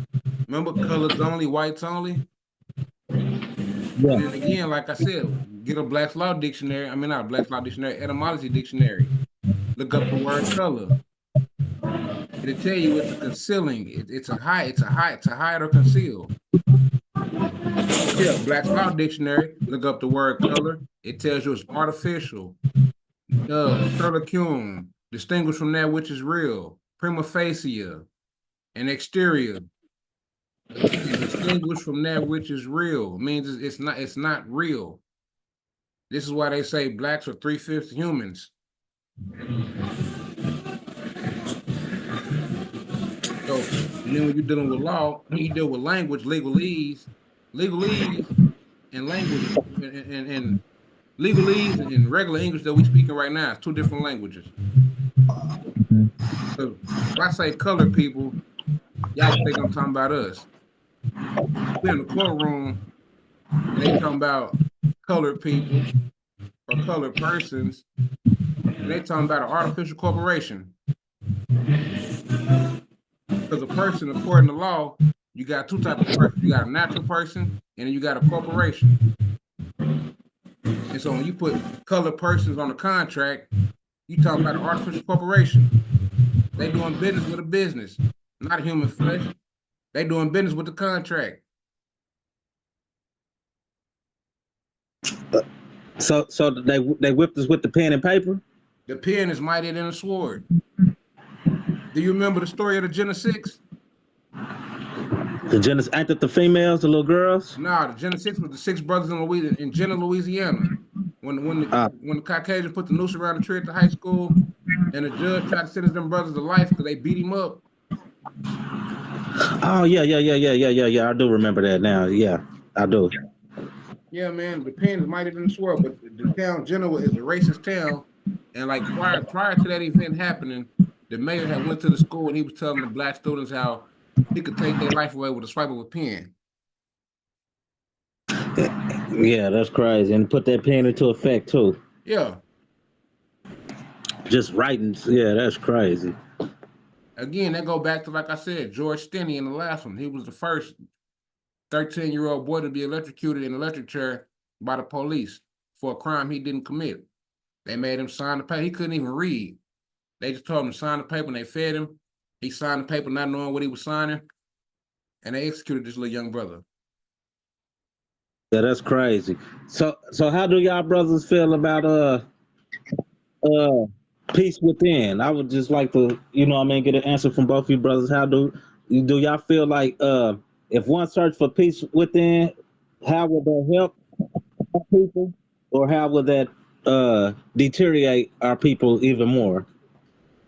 Remember colors only, whites only? Yeah. And again, like I said, get a Black's Law Dictionary. I mean, not a Black's Law Dictionary, etymology dictionary. Look up the word color. It'll tell you it's a concealing. It's a hide or conceal. Yeah, Black's Law Dictionary. Look up the word color. It tells you it's artificial. Curlicum, distinguished from that which is real. Prima facie, an exterior. Again, distinguished from that which is real means it's not real. This is why they say blacks are 3/5 humans. So, and then when you're dealing with law, when you deal with language, legalese and language and legalese and regular English that we speaking right now is two different languages. So if I say colored people, y'all think I'm talking about us. We're in the courtroom and they talking about colored people or colored persons, and they talking about an artificial corporation. Because a person, according to law, you got two types of persons. You got a natural person, and then you got a corporation. And so when you put colored persons on the contract, you talking about an artificial corporation. They doing business with a business, not a human flesh. They doing business with the contract. So they whipped us with the pen and paper? The pen is mightier than a sword. Do you remember the story of the Jenna Six? The Jenna, ain't that the females, the little girls? Nah, the Jenna Six was the 6 brothers in Jenna, Louisiana. When the Caucasian put the noose around the tree at the high school, and the judge tried to sentence them brothers to life because they beat him up. Oh yeah. I do remember that now. Yeah, I do. Yeah, man, the pen is mightier than the sword, but the town Jenna is a racist town, and like prior to that event happening, the mayor had went to the school and he was telling the black students how he could take their life away with a swipe of a pen. Yeah, that's crazy. And put that pen into effect too. Yeah. Just writing. Yeah, that's crazy. Again, that go back to, like I said, George Stinney in the last one. He was the first 13-year-old boy to be electrocuted in an electric chair by the police for a crime he didn't commit. They made him sign the paper. He couldn't even read. They just told him to sign the paper and they fed him. He signed the paper not knowing what he was signing, and they executed this little young brother. Yeah, that's crazy. So how do y'all brothers feel about peace within? I would just like to, get an answer from both of you brothers. How do y'all feel like if one search for peace within, how would that help people, or how would that deteriorate our people even more?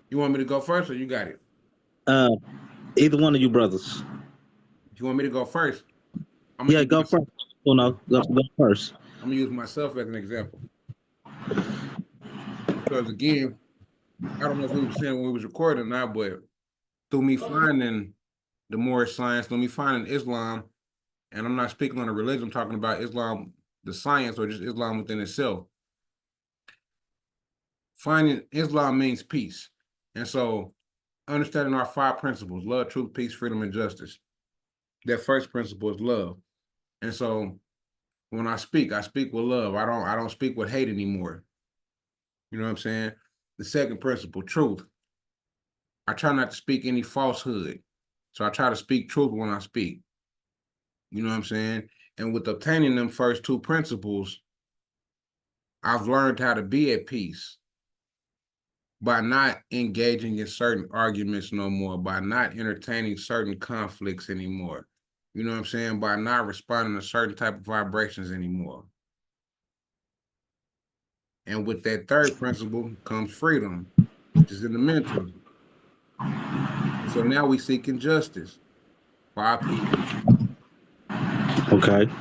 You want me to go first, or you got it? Either one of you brothers. You want me to go first? I'm Yeah, go first. Go first. I'm gonna use myself as an example. Because again, I don't know if we were saying when we was recording or not, but through me finding the Moorish science, through me finding Islam, and I'm not speaking on a religion, I'm talking about Islam, the science, or just Islam within itself. Finding Islam means peace. And so understanding our 5 principles: love, truth, peace, freedom, and justice. That first principle is love. And so when I speak with love. I don't speak with hate anymore. You know what I'm saying? The second principle, truth. I try not to speak any falsehood. So I try to speak truth when I speak. You know what I'm saying? And with obtaining them first 2 principles, I've learned how to be at peace by not engaging in certain arguments no more, by not entertaining certain conflicts anymore. You know what I'm saying? By not responding to certain type of vibrations anymore. And with that third principle comes freedom, which is in the mental. So now we seeking justice for our people. Okay.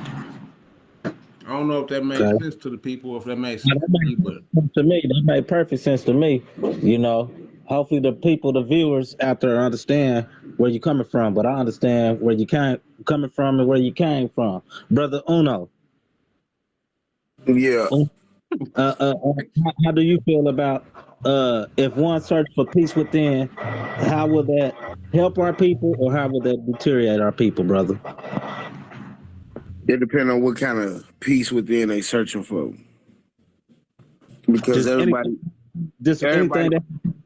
I don't know if that makes sense to the people, or if that makes sense That to me, but to me, that made perfect sense to me. You know, hopefully the people, the viewers out there understand where you're coming from, but I understand where you coming from and where you came from. Brother Uno, Yeah. how do you feel about if one search for peace within, how will that help our people or how will that deteriorate our people, brother? It depends on what kind of peace within they searching for. Because Just everybody, anything that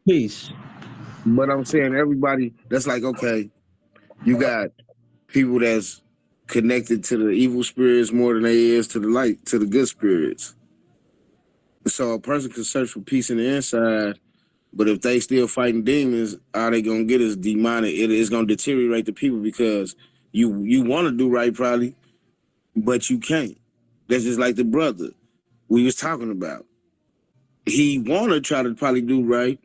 peace. but I'm saying everybody, that's like, okay, you got people that's connected to the evil spirits more than they is to the light, to the good spirits. So a person can search for peace in the inside, but if they still fighting demons, all they gonna get is demonic. It is gonna deteriorate the people because you want to do right probably, but you can't. That's just like the brother we was talking about. He want to try to probably do right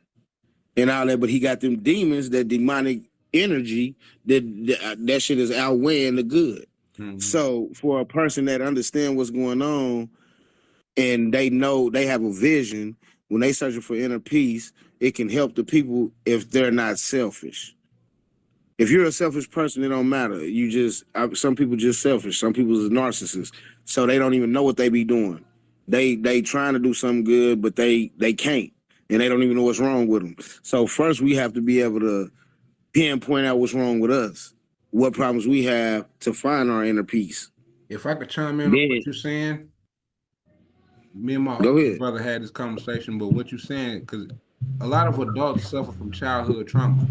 and all that, but he got them demons, that demonic energy that shit is outweighing the good. So for a person that understand what's going on and they know they have a vision, when they searching for inner peace, it can help the people if they're not selfish. If you're a selfish person, it don't matter. Some people just selfish. Some people is narcissists, so they don't even know what they be doing. They trying to do something good, but they can't, and they don't even know what's wrong with them. So first, we have to be able to pinpoint out what's wrong with us, what problems we have to find our inner peace. if I could chime in on what you're saying, me and my other brother had this conversation, but what you're saying, because a lot of adults suffer from childhood trauma.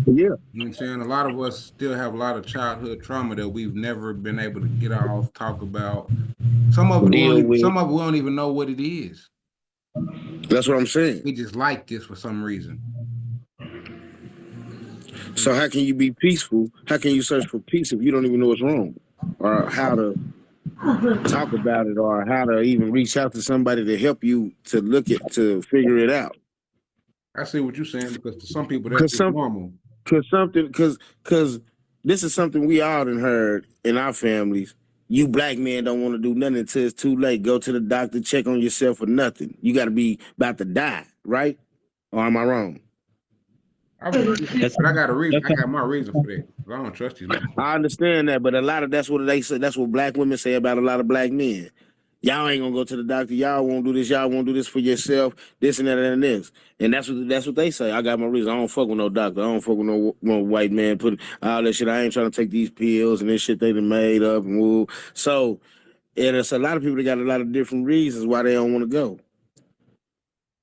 Yeah. You know what I'm saying? A lot of us still have a lot of childhood trauma that we've never been able to get off, talk about. Some of it we don't even know what it is. That's what I'm saying. We just like this for some reason. So how can you be peaceful? How can you search for peace if you don't even know what's wrong, or how to talk about it, or how to even reach out to somebody to help you to figure it out? I see what you're saying, because to some people that's just normal. Because this is something we all done heard in our families. You black men don't want to do nothing until it's too late. Go to the doctor, check on yourself, or nothing. You got to be about to die, right? Or am I wrong? But I got a reason. I got my reason for that. I don't trust you. I understand that, but a lot of that's what they say. That's what black women say about a lot of black men. Y'all ain't gonna go to the doctor. Y'all won't do this. Y'all won't do this for yourself. This and that and this. And that's what they say. I got my reason. I don't fuck with no doctor. I don't fuck with no white man put all that shit. I ain't trying to take these pills and this shit they done made up and woo. So, and it's a lot of people that got a lot of different reasons why they don't want to go.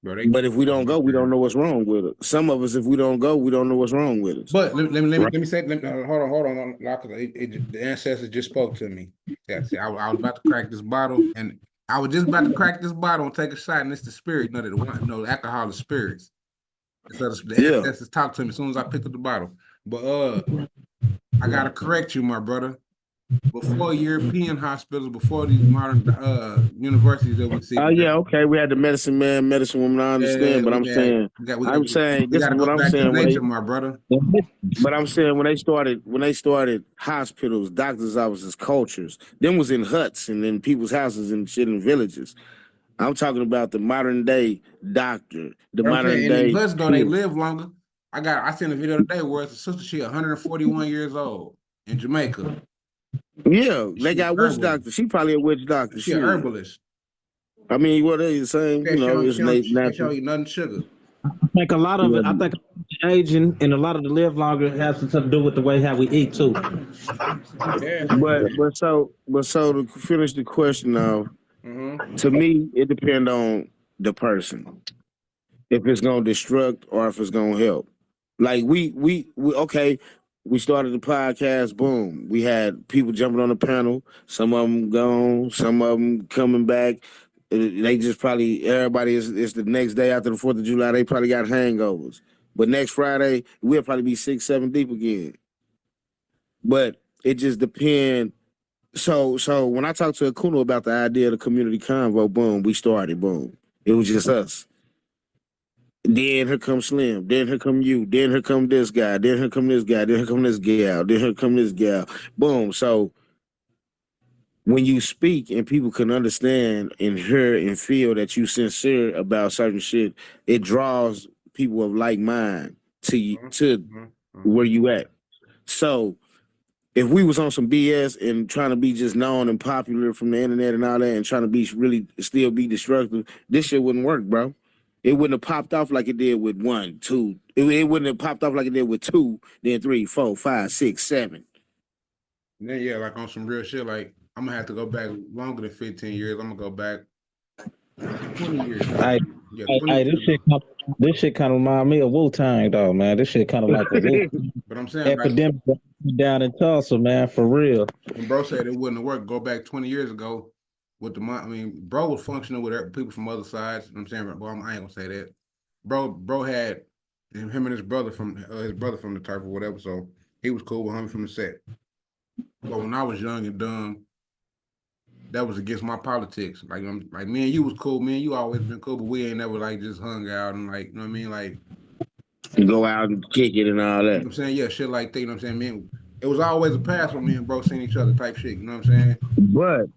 But if we don't go, we don't know what's wrong with it. Some of us, if we don't go, we don't know what's wrong with us. But let me say, hold on. The ancestors just spoke to me. Yeah, see, I was about to crack this bottle, and I was just about to crack this bottle and take a shot, and it's the spirit. The alcohol is spirits. So the ancestors talked to me as soon as I picked up the bottle. But I gotta correct you, my brother. before European hospitals, before these modern universities that we see Oh today. yeah, okay. We had the medicine man, medicine woman. I Yeah, understand, but we I'm got saying, we this got is to what go I'm back to saying nature, my brother. but I'm saying when they started hospitals, doctors' offices, cultures, them was in huts and in people's houses and shit in villages. I'm talking about the modern day doctor, the But I'm saying, modern and in day huts though, they healer. live longer. I seen a video today where it's a sister, she 141 years old in Jamaica. Yeah, they She got witch herbalist. doctor. She probably a witch doctor. She a Shit. herbalist. I mean, what they saying, you know, it's She natural. don't eat nothing sugar. I think a lot of Yeah, it. I think aging and a lot of the live longer has to do with the way how we eat too. Yeah. but so to finish the question off, Mm-hmm. to me, it depends on the person. If it's gonna destruct or if it's gonna help. Like we okay, we started the podcast, boom. We had people jumping on the panel, some of them gone, some of them coming back. They just probably everybody is the next day after the 4th of July, they probably got hangovers. But next Friday, we'll probably be 6, 7 deep again. But it just depends. So when I talked to Akuno about the idea of the community convo, boom, we started, boom. It was just us. Then here comes Slim. Then here come you. Then here come this guy. Then here come this guy. Then here come this gal. Then here come this gal. Boom. So when you speak and people can understand and hear and feel that you sincere about certain shit, it draws people of like mind to to Mm-hmm. Mm-hmm. where you at. So if we was on some BS and trying to be just known and popular from the internet and all that and trying to be really still be destructive, this shit wouldn't work, bro. It wouldn't have popped off like it did with one, two. It wouldn't have popped off like it did with two, then 3, 4, 5, 6, 7. And then yeah, like on some real shit, like I'm gonna have to go back longer than 15 years. I'm gonna go back 20 years ago. Hey, Yeah, hey, 20 hey, years ago. this shit kind of remind me of Wu Tang, though, man. This shit kind of like a Wu But I'm saying like epidemic down in Tulsa, man, for real. when bro said it wouldn't work, go back 20 years ago with the I mean, bro was functioning with people from other sides. You know what I'm saying, well, I ain't gonna say that. Bro had him and his brother from the turf or whatever, so he was cool with him from the set. But when I was young and dumb, that was against my politics. Like like me and you was cool. Me and you always been cool, but we ain't never like just hung out and like, you know what I mean? Like, Go out and kick it and all you know that. what I'm saying? Yeah, shit like that, you know what I'm saying? Man, it was always a pass when me and bro seeing each other type shit, you know what I'm saying?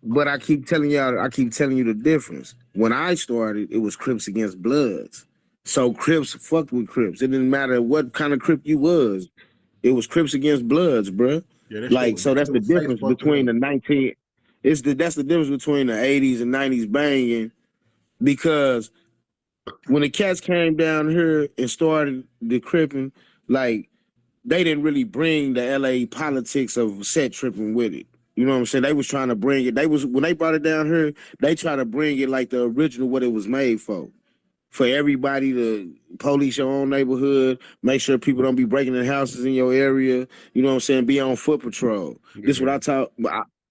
But I keep telling you the difference. When I started, it was Crips against Bloods. So Crips fucked with Crips. It didn't matter what kind of Crip you was. It was Crips against Bloods, bruh. Yeah, Like, so that that's shit the was face difference fucked up. between the 19. That's the difference between the 80s and 90s banging. Because when the cats came down here and started the cripping, like they didn't really bring the LA politics of set tripping with it. You know what I'm saying? They was trying to bring it. They was when they brought it down here, they tried to bring it like the original what it was made for everybody to police your own neighborhood, make sure people don't be breaking in houses in your area. You know what I'm saying? Be on foot patrol. This is what Yeah. I taught.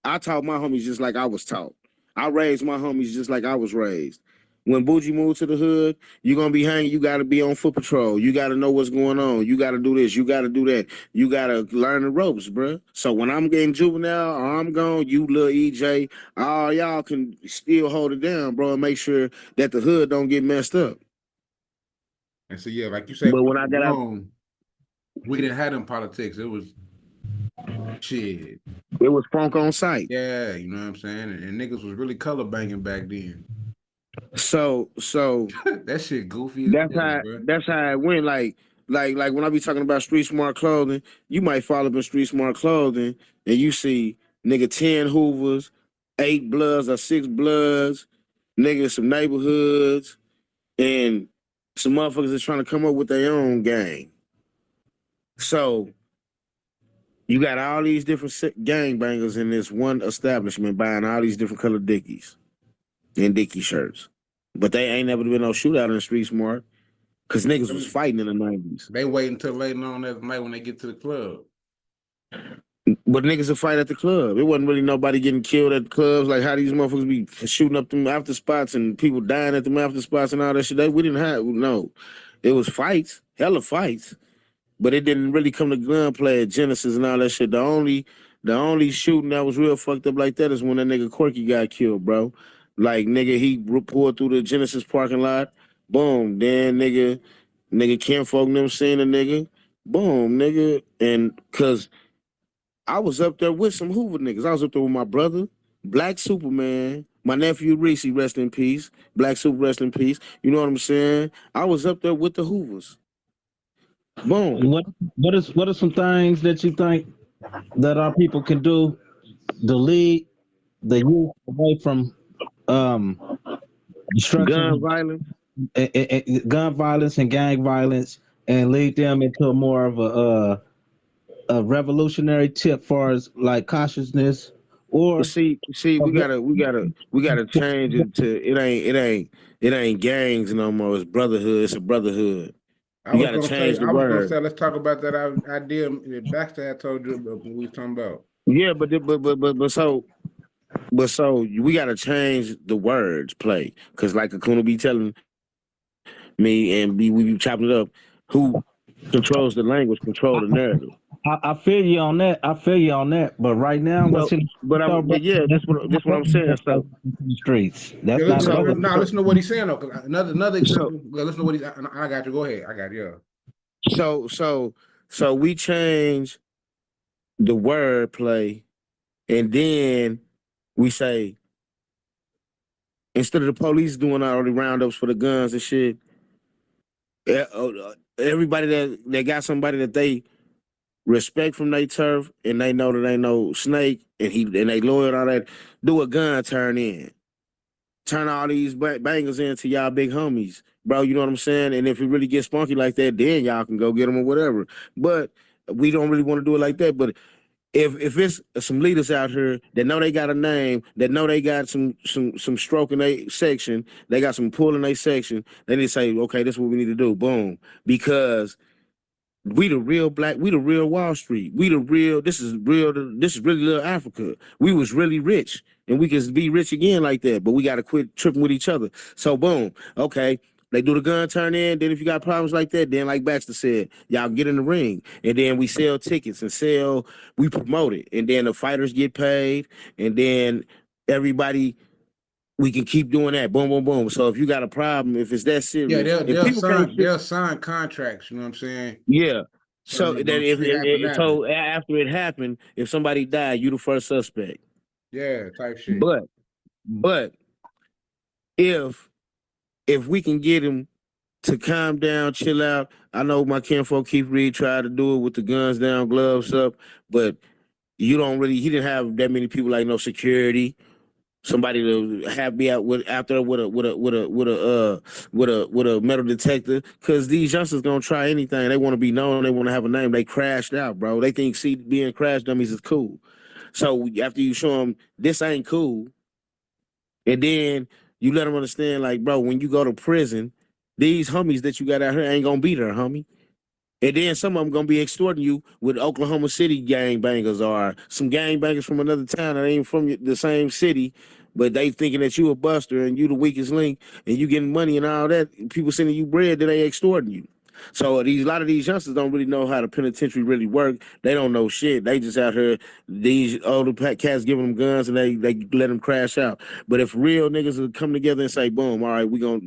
I taught my homies just like I was taught. I raised my homies just like I was raised. When Bougie moved to the hood, you're gonna be hanging. You gotta be on foot patrol. You gotta know what's going on. You gotta do this. You gotta do that. You gotta learn the ropes, bruh. So when I'm getting juvenile or I'm gone, you little EJ, all y'all can still hold it down, bro, and make sure that the hood don't get messed up. And so yeah, like you said, But when when I I was got out, grown, we didn't have them politics. It was shit. it was funk on sight. Yeah, you know what I'm saying? And niggas was really color banging back then. So That shit goofy as hell, bro. that's how it went. Like when I be talking about street smart clothing, you might follow up in street smart clothing and you see nigga 10 Hoovers, 8 Bloods or 6 Bloods, nigga some neighborhoods, and some motherfuckers that's trying to come up with their own gang. So you got all these different gang bangers in this one establishment buying all these different colored Dickies and Dickie shirts. But they ain't never been no shootout in the street smart because niggas was fighting in the 90s. They wait until later on that night when they get to the club. But niggas will fight at the club. It wasn't really nobody getting killed at the clubs. Like how these motherfuckers be shooting up them after spots and people dying at them after spots and all that shit. We didn't have no. It was fights, hella fights. But it didn't really come to gunplay at Genesis and all that shit. The only shooting that was real fucked up like that is when that nigga Quirky got killed, bro. Like nigga, he pulled through the Genesis parking lot. Boom. Then nigga Ken folk them seen the nigga. Boom, nigga. And cause I was up there with some Hoover niggas. I was up there with my brother, Black Superman, my nephew Reese, rest in peace. Black Super, rest in peace. You know what I'm saying? I was up there with the Hoovers. Boom. What are some things that you think that our people can do to lead the youth away from Gun destruction, violence. gun violence and gang violence, and lead them into a more of a revolutionary tip far as like cautiousness or See, we gotta change it to it ain't gangs no more. It's brotherhood. It's a brotherhood. You gotta change the I was gonna word. say, let's talk about that idea that Baxter had told you about when we was talking about. Yeah, but so we gotta change the words play because like Akuna be telling me and we be chopping it up. Who controls the language? Control the narrative. I feel you on that. I feel you on that. But right now, So, but yeah, this what I'm saying. So, the streets. That's Yeah, not so, brother. now so, listen to what he's saying though. 'Cause another so, example. Listen to what he's. I got you. Go ahead. I got you. so we change the word play, and then we say instead of the police doing all the roundups for the guns and shit, everybody that got somebody that they respect from their turf and they know that ain't no snake and they loyal and all that, do a gun turn in. Turn all these bangers into y'all big homies, bro. You know what I'm saying? And if it really gets spunky like that, then y'all can go get them or whatever. But we don't really want to do it like that. But if it's some leaders out here that know they got a name, that know they got some stroke in their section, they got some pull in their section, they need to say, okay, this is what we need to do. Boom. Because we the real black, we the real Wall Street. We the real, this is really little Africa. We was really rich and we can be rich again like that, but we gotta quit tripping with each other. So boom, okay. They do the gun turn in, then if you got problems like that, then like Baxter said, y'all get in the ring. And then we sell tickets and we promote it. And then the fighters get paid, and then everybody we can keep doing that. Boom, boom, boom. So if you got a problem, if it's that Yeah, serious, if people can't they'll sign contracts. You know what I'm saying? yeah. So So that when if shit happen. after it happened, if somebody died, you the first suspect. Yeah, type shit. But if we can get him to calm down, chill out. I know my kinfolk Keith Reed tried to do it with the guns down, gloves up, but he didn't have that many people like no security. Somebody to have me out with after with a metal detector, because these youngsters gonna try anything. They want to be known. They want to have a name. They crashed out, bro. They think being crash dummies is cool. So after you show them this ain't cool, and then you let them understand, like, bro, when you go to prison, these homies that you got out here ain't gonna be there, homie. And then some of them gonna be extorting you with Oklahoma City gangbangers or some gangbangers from another town that ain't from the same city, but they thinking that you a buster and you the weakest link and you getting money and all that. People sending you bread that they extorting you. So a lot of these youngsters don't really know how the penitentiary really work. They don't know shit. They just out here, these older cats giving them guns and they let them crash out. But if real niggas would come together and say, boom, all right, we gonna,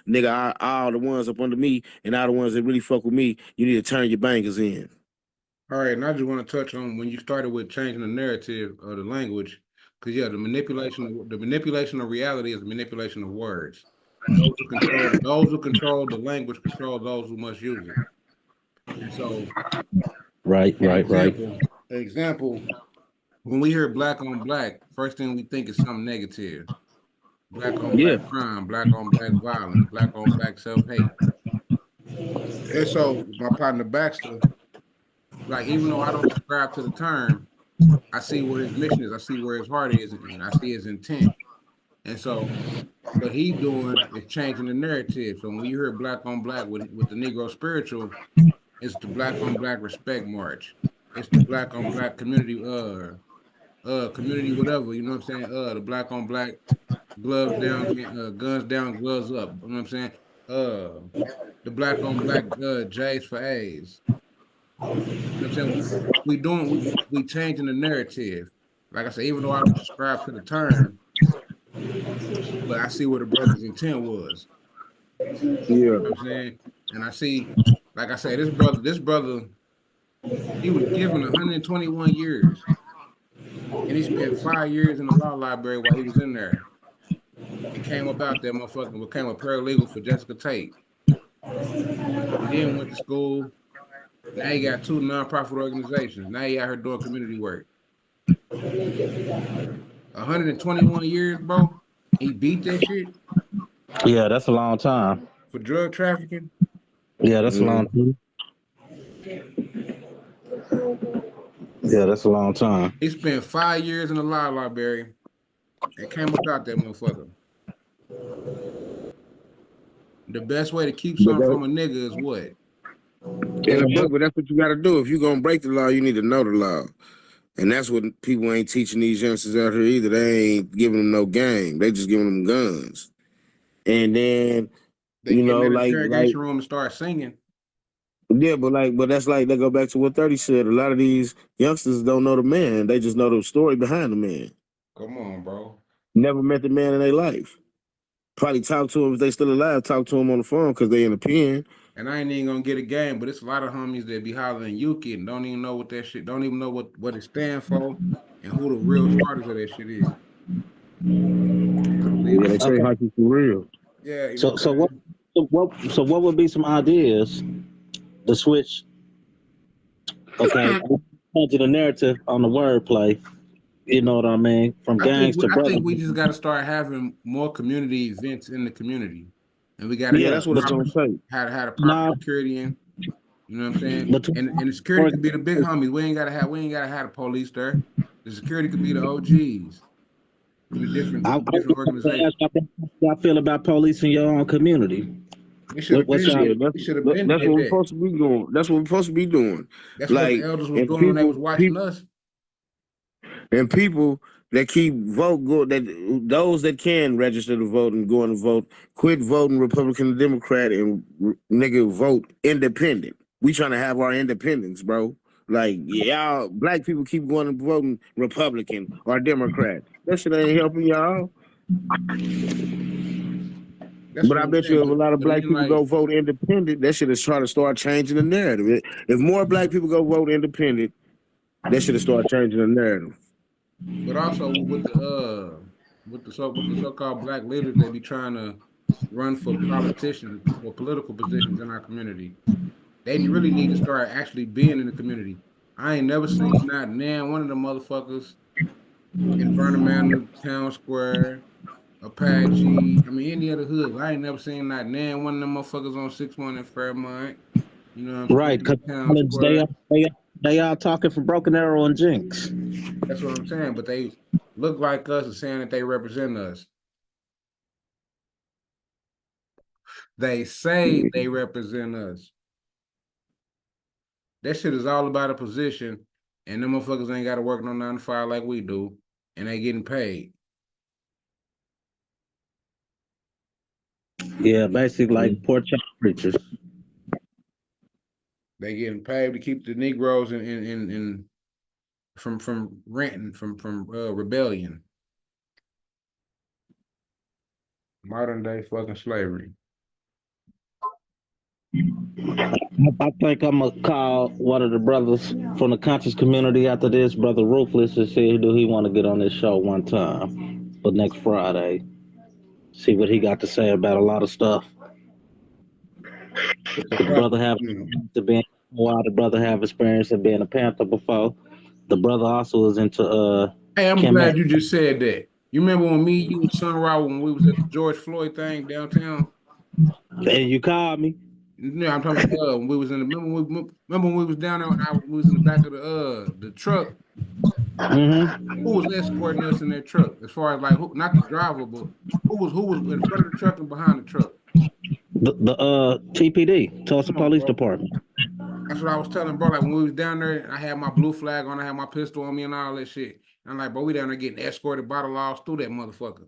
nigga, all the ones up under me and all the ones that really fuck with me, you need to turn your bangers in. All right, and I just want to touch on when you started with changing the narrative of the language, because yeah, the manipulation of reality is the manipulation of words. Those who control the language control those who must use it. And so, Right. an example, when we hear black on black, first thing we think is something negative. Black on black crime, black on black violence, black on black self-hate. And so my partner Baxter, like, even though I don't subscribe to the term, I see where his mission is. I see where his heart is, and I see his intent. And so what he doing is changing the narrative. So when you hear black on black with the Negro spiritual, it's the black on black respect march. It's the black on black community, community whatever, you know what I'm saying? The black on black gloves down, guns down, gloves up. You know what I'm saying? The black on black J's for A's. You know what I'm saying? We changing the narrative. Like I said, even though I don't subscribe to the term, but I see what the brother's intent was. Yeah. You know what I'm saying? And I see, like I said, this brother, he was given 121 years. And he spent 5 years in the law library while he was in there. And came up out there, motherfucker, became a paralegal for Jessica Tate. And then went to school. Now he got 2 nonprofit organizations. Now he out here doing community work. 121 years, bro. He beat that shit Yeah, that's a long time. for drug trafficking. Yeah, that's a long time. Yeah, that's a long time. He spent 5 years in the law library and came up out that motherfucker. The best way to keep something from a nigga is what? In a book, but that's what you got to do. If you're going to break the law, you need to know the law. And that's what people ain't teaching these youngsters out here either. They ain't giving them no game. They just giving them guns. And then, They you get know, in the like, interrogation room and start singing. yeah, but that's like, they go back to what 30 said. A lot of these youngsters don't know the man. They just know the story behind the man. Come on, bro. Never met the man in their life. Probably talk to him if they still alive, talk to him on the phone because they in the pen. And I ain't even gonna get a game, but it's a lot of homies that be hollering Yuki and don't even know what that shit, don't even know what it stands for and who the real starters of that shit is. Yeah, they say hockey for real. Yeah. You So know so what what would be some ideas to switch? Okay, changing the narrative on the wordplay. You know what I mean? From gangs to I brothers. think we just got to start having more community events in the community, and we got to Yeah, have that's what it's gonna take. how to proper Nah. security in. You know what I'm saying? But And the security could be the big homies. We ain't gotta have the police there. The security could be the OGs from the different I organizations. ask y'all feel about police in your own community. We should have What's been y'all? Yeah, we should have been that's did what we're that. supposed to be doing. That's what we're supposed to be doing. That's what the Like, elders was and doing when they was watching us. people that keep those that can register to vote and go and vote, quit voting Republican and Democrat and nigga vote independent. We trying to have our independence, bro. Like, y'all black people keep going and voting Republican or Democrat. That shit ain't helping y'all. That's But what I I'm bet you saying. if a lot of But black even people like, go vote independent, that shit is trying to start changing the narrative. If more black people go vote independent, that should have started changing the narrative. but also with the so-called black leaders, they be trying to run for politicians or political positions in our community. They really need to start actually being in the community. I ain't never seen not one of the motherfuckers in Vernon Manor, Town Square, Apache. I mean, any other hoods. I ain't never seen not one of them motherfuckers on 6-1 in Fairmont. You know what I'm Right, saying? because Town Square. they are talking for Broken Arrow and Jinx. That's what I'm saying. But they look like us and saying that they represent us. They say they represent us. That shit is all about a position, and them motherfuckers ain't got to work no 9 to 5 like we do, and they getting paid. Yeah, basically like poor child preachers. They getting paid to keep the Negroes in from renting from rebellion. Modern day fucking slavery. I think I'm gonna call one of the brothers from the conscious community after this, Brother Ruthless, and see do he want to get on this show one time for next Friday. See what he got to say about a lot of stuff. The brother have to be the brother have experience of being a Panther before. The brother also is into Hey, I'm Kim glad you just said that. You remember when you and Sun Ra when we was at the George Floyd thing downtown? And you called me. Yeah, I'm talking about when we was in the remember when we was down there and we was in the back of the truck. Mm-hmm. Who was escorting us in that truck? As far as like not the driver, but who was in front of the truck and behind the truck? The TPD, Tulsa Police Bro. Department. That's what I was telling bro. Like when we was down there, I had my blue flag on, I had my pistol on me and all that shit. And I'm like, bro, we down there getting escorted by the laws through that motherfucker.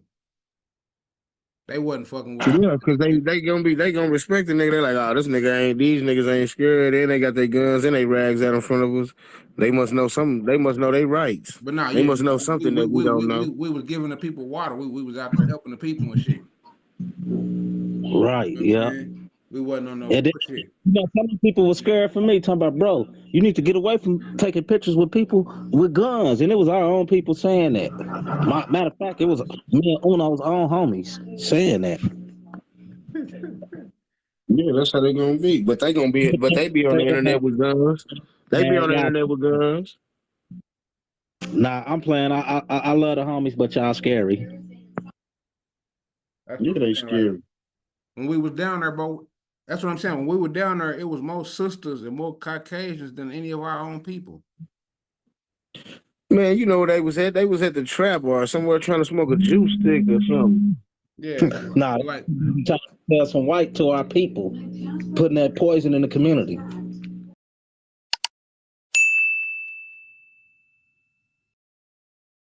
They wasn't fucking with you. Yeah, because they gonna respect the nigga. They like, oh, these niggas ain't scared. Then they got their guns and they rags out in front of us. They must know something. They must know their rights. But nah, They yeah, must know something that we don't know. we was giving the people water. We was out there helping the people and shit. Right. You know what I'm Yeah. saying? We wasn't on no And then, bullshit. you know, some people were scared for me, talking about, bro, you need to get away from taking pictures with people with guns. And it was our own people saying that. Matter of fact, it was me and Uno's own homies saying that. Yeah, that's how they gonna be. But they be on the internet with guns. They be Man, on the y'all, internet with guns. nah, I'm playing. I love the homies, but y'all scary. That's Yeah, what I'm they saying. Like, scary. when we was down there, bro, that's what I'm saying. When we were down there, it was more sisters and more Caucasians than any of our own people. Man, you know where they was at? They was at the trap bar somewhere trying to smoke a juice stick or something. Yeah. Nah, Like, trying to sell some white to our people, putting that poison in the community.